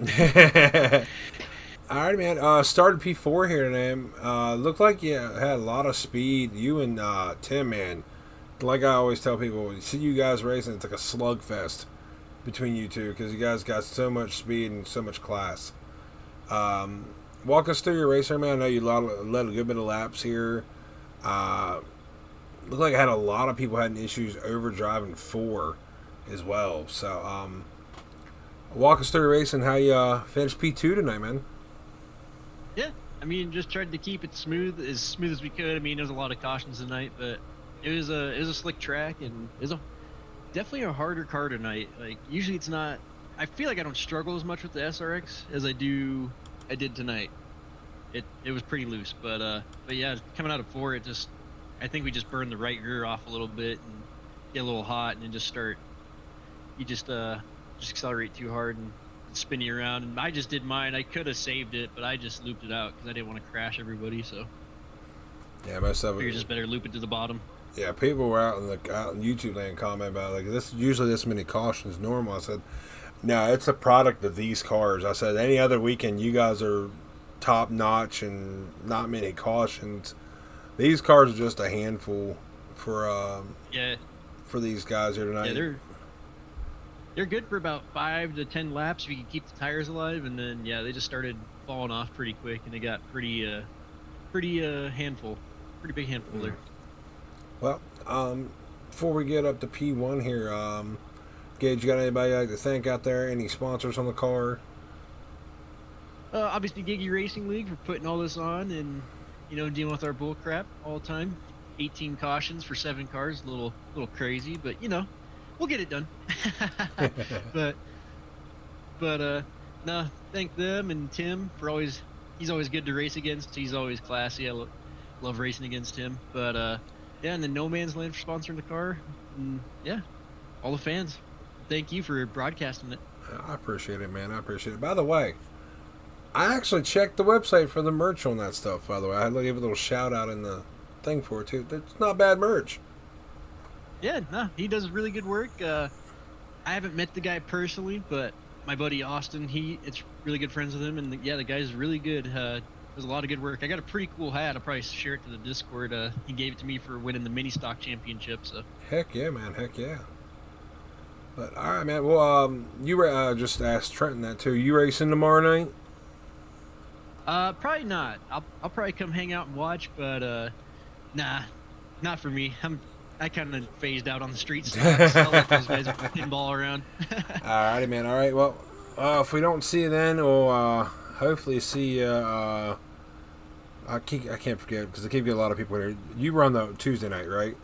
All right, man. Started P4 here today. Looked like you had a lot of speed. You and Tim, man. Like I always tell people, you see you guys racing, it's like a slugfest between you two because you guys got so much speed and so much class. Walk us through your race here, man. I know you led a good bit of laps here. Looked like I had a lot of people having issues overdriving 4 as well. So, walk us through your race and how you finished P2 tonight, man. Yeah, I mean, just tried to keep it smooth as we could. I mean, there was a lot of cautions tonight, but it was a slick track, and it was definitely a harder car tonight. Like usually, it's not. I feel like I don't struggle as much with the SRX as I did tonight. It was pretty loose, but yeah, coming out of 4, I think we just burned the right rear off a little bit and get a little hot, and then you just accelerate too hard and spin you around. And I just did mine. I could have saved it, but I just looped it out because I didn't want to crash everybody. So yeah, most of it. You're just better loop it to the bottom. Yeah, people were out in YouTube land comment about like this many cautions normal. I said, no, it's a product of these cars. I said any other weekend you guys are top notch and not many cautions. These cars are just a handful for these guys here tonight. Yeah, they're good for about 5 to 10 laps if you can keep the tires alive, and then they just started falling off pretty quick, and they got pretty big handful there. Well, before we get up to P1 here, Gage, you got anybody like to thank out there? Any sponsors on the car? Obviously, Giggity Racing League for putting all this on and dealing with our bull crap all the time. 18 cautions for 7 cars, a little crazy, but we'll get it done. but no, thank them and Tim for he's always good to race against. He's always classy. I love racing against him. But and then No Man's Land for sponsoring the car. And, all the fans. Thank you for broadcasting it. I appreciate it, man. I appreciate it. By the way, I actually checked the website for the merch on that stuff, by the way. I had to give a little shout out in the thing for it, too. It's not bad merch. Yeah, no, he does really good work. I haven't met the guy personally, but my buddy Austin, it's really good friends with him, and the guy's really good. Does a lot of good work. I got a pretty cool hat. I'll probably share it to the Discord. He gave it to me for winning the mini stock championship. So heck yeah, man. Heck yeah. But all right, man. Well, just asked Trenton that too. You racing tomorrow night? Probably not. I'll probably come hang out and watch, but nah, not for me. I kind of phased out on the street stocks. I'll let those guys pinball around. All righty, man. All right. Well, if we don't see you then, we'll hopefully see you. I can't forget because I keep getting a lot of people here. You run the Tuesday night, right?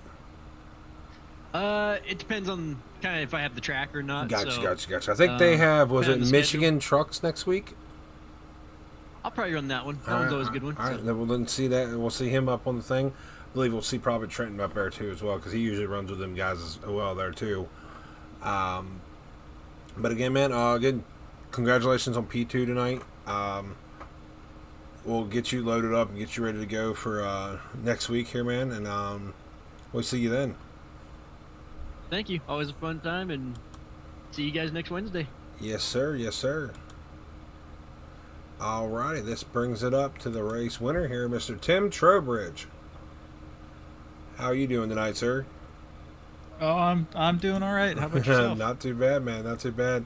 It depends on kind of if I have the track or not. Gotcha. I think they have. Was it Michigan Trucks next week? I'll probably run that one. That one's always a good one. All right, then we'll then see that. We'll see him up on the thing. I believe we'll see probably Trenton up there too as well because he usually runs with them guys as well there too. But again, man, again, congratulations on P2 tonight. We'll get you loaded up and get you ready to go for next week here, man, and we'll see you then. Thank you. Always a fun time, and see you guys next Wednesday. Yes, sir. Yes, sir. Alrighty, this brings it up to the race winner here, Mr. Tim Trowbridge. How are you doing tonight, sir? Oh, I'm doing all right. How about yourself? Not too bad, man. Not too bad.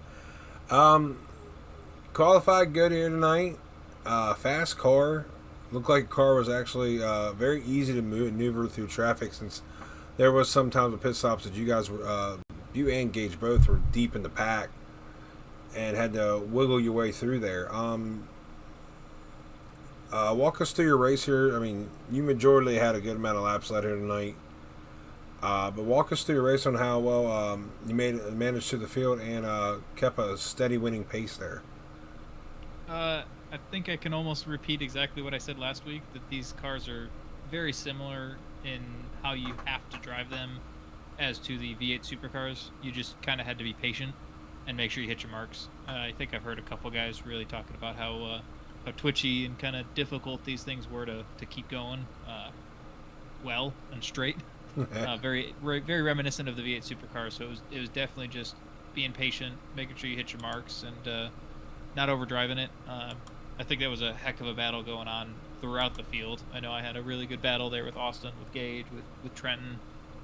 Qualified good here tonight. Fast car. Looked like the car was actually very easy to maneuver through traffic since there was sometimes the pit stops that you guys were, you and Gage both were deep in the pack and had to wiggle your way through there. Walk us through your race here. I mean, you majorly had a good amount of laps out here tonight. But walk us through your race on how well you managed to the field and kept a steady winning pace there. I think I can almost repeat exactly what I said last week, that these cars are very similar in how you have to drive them as to the V8 supercars. You just kind of had to be patient and make sure you hit your marks. I think I've heard a couple guys really talking about how twitchy and kind of difficult these things were to keep going well and straight. Very reminiscent of the V8 supercars. So it was definitely just being patient, making sure you hit your marks, and not overdriving it. I think that was a heck of a battle going on throughout the field. I know I had a really good battle there with Austin, with Gage, with Trenton.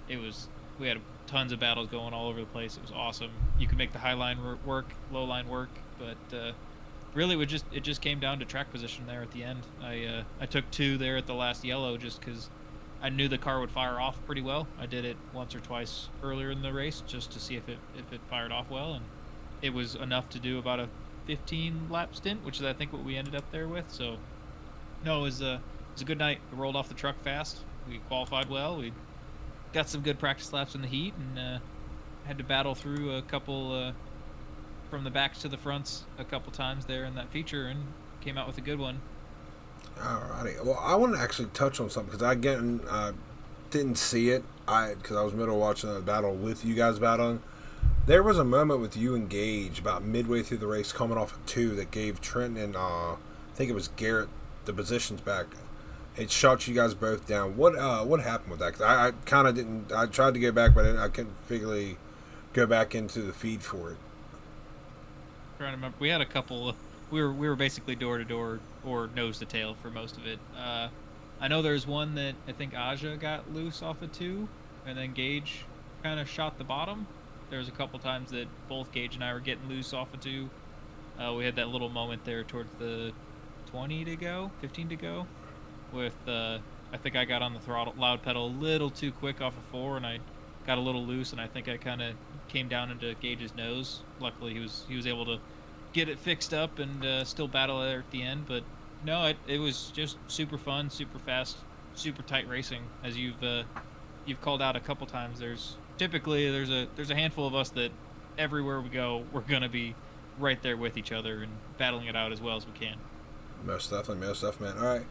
We had tons of battles going all over the place. It was awesome. You could make the high line work, low line work, but really it just came down to track position there at the end. I took 2 there at the last yellow just because I knew the car would fire off pretty well. I did it once or twice earlier in the race just to see if it fired off well, and it was enough to do about a 15 lap stint, which is I think what we ended up there with. So no, it was a good night. We rolled off the truck fast. We qualified well. We got some good practice laps in the heat, and had to battle through a couple from the backs to the fronts a couple times there in that feature, and came out with a good one. Alrighty. Well, I want to actually touch on something because I didn't see it. Because I was middle watching the battle with you guys battling. There was a moment with you and Gage about midway through the race, coming off of 2, that gave Trenton and I think it was Garrett the positions back. It shot you guys both down. What happened with that? 'Cause I kind of didn't. I tried to go back, but I couldn't figure go back into the feed for it. Trying to remember, we had a couple. We were basically door to door or nose to tail for most of it. I know there's one that I think Aja got loose off of 2, and then Gage kind of shot the bottom. There was a couple times that both Gage and I were getting loose off of 2. We had that little moment there towards the 15 to go, with I think I got on the throttle loud pedal a little too quick off of 4, and I got a little loose, and I think I kind of came down into Gage's nose. Luckily, he was able to get it fixed up and still battle there at the end. But no, it was just super fun, super fast, super tight racing. As you've called out a couple times, there's a handful of us that everywhere we go, we're gonna be right there with each other and battling it out as well as we can. Most definitely, man. All right.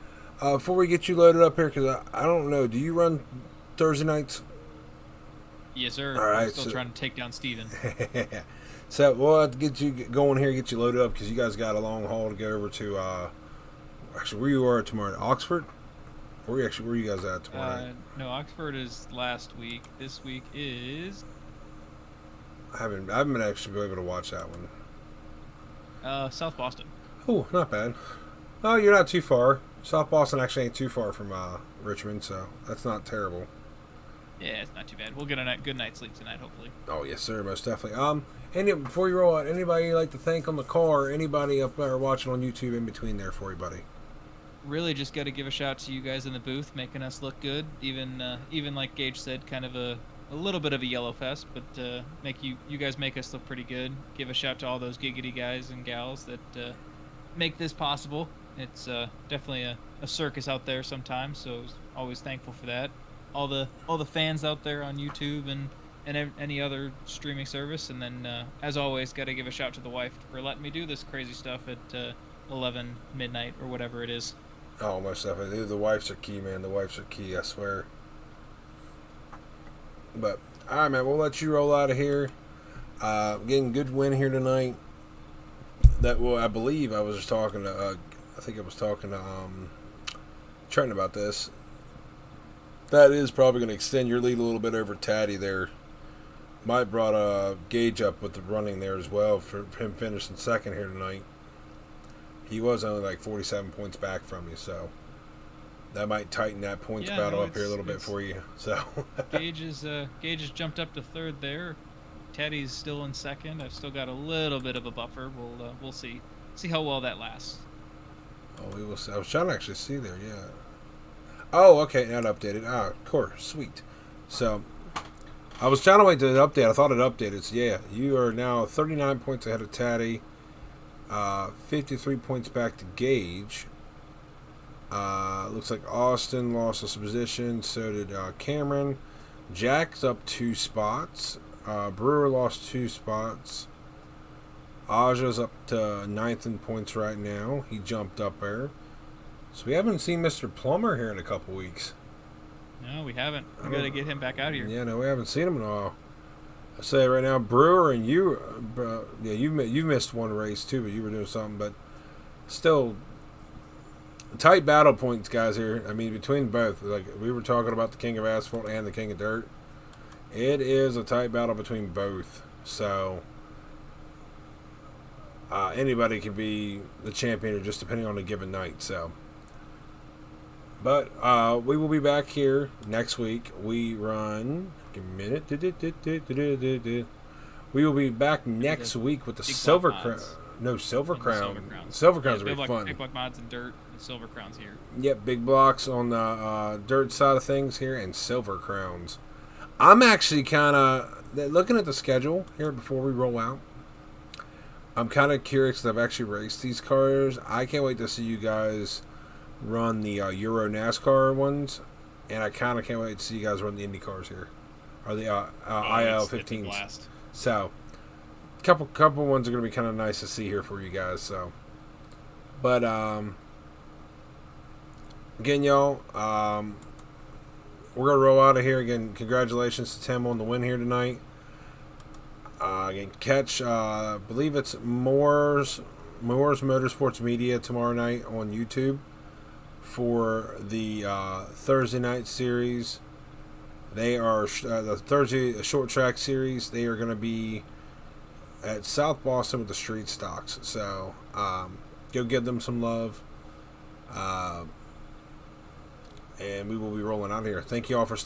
Before we get you loaded up here, because I don't know, do you run Thursday nights? Yes, sir. All right, I'm still trying to take down Steven. So we'll have to get you going here, get you loaded up, because you guys got a long haul to go over to, actually, where you are tomorrow? Oxford? Where you guys at tomorrow night? No, Oxford is last week. This week is... I haven't been actually able to watch that one. South Boston. Oh, not bad. Oh, you're not too far. South Boston actually ain't too far from Richmond, so that's not terrible. Yeah, it's not too bad. We'll get a good night's sleep tonight, hopefully. Oh yes, sir, most definitely. Before you roll out, anybody you'd like to thank on the call, or anybody up there watching on YouTube in between there for you, buddy? Really, just got to give a shout to you guys in the booth, making us look good. Even like Gage said, kind of a little bit of a yellow fest, but you guys make us look pretty good. Give a shout to all those Giggity guys and gals that make this possible. It's definitely a circus out there sometimes, so always thankful for that. All the fans out there on YouTube and any other streaming service, and then as always, got to give a shout to the wife for letting me do this crazy stuff at 11 midnight or whatever it is. Oh, most definitely. The wives are key, man. The wives are key, I swear. But all right, man, we'll let you roll out of here. Getting good win here tonight. I believe I was just talking to. I think I was talking to Trent about this. That is probably going to extend your lead a little bit over Taddy there. Might brought Gage up with the running there as well for him finishing second here tonight. He was only like 47 points back from you, so that might tighten that points battle up here a little bit for you. So Gage has jumped up to third there. Teddy's still in second. I've still got a little bit of a buffer. We'll see how well that lasts. Oh, we will see. I was trying to actually see there. Yeah. Oh, okay. Not updated. Ah, of course. Sweet. So I was trying to wait to update. I thought it updated. So yeah, you are now 39 points ahead of Taddy. 53 points back to Gage. Looks like Austin lost his position. So did Cameron. Jack's up 2 spots. Brewer lost 2 spots. Aja's up to 9th in points right now. He jumped up there. So we haven't seen Mr. Plummer here in a couple weeks. No, we haven't. We got to get him back out here. Yeah, no, we haven't seen him in a while. I say right now, Brewer and you, you missed one race too, but you were doing something. But still, tight battle points, guys. Here, I mean, between both, like we were talking about the King of Asphalt and the King of Dirt, it is a tight battle between both. So anybody can be the champion, just depending on a given night. So. But we will be back here next week. We run. Give me a minute. We will be back next week with the Silver Crown. No, Silver Crown. Silver Crown's going to be fun. Big block mods and dirt and Silver Crowns here. Yep, big blocks on the dirt side of things here and Silver Crowns. I'm actually kind of looking at the schedule here before we roll out. I'm kind of curious because I've actually raced these cars. I can't wait to see you guys run the Euro NASCAR ones, and I kind of can't wait to see you guys run the Indy cars here, or the IL-15s. So, couple ones are going to be kind of nice to see here for you guys. So, but again, y'all, we're gonna roll out of here. Again, congratulations to Tim on the win here tonight. Again, catch, I believe it's Moore's Motorsports Media tomorrow night on YouTube for the Thursday night series. They are the Thursday short track series. They are going to be at South Boston with the street stocks. So go give them some love. And we will be rolling out here. Thank you all for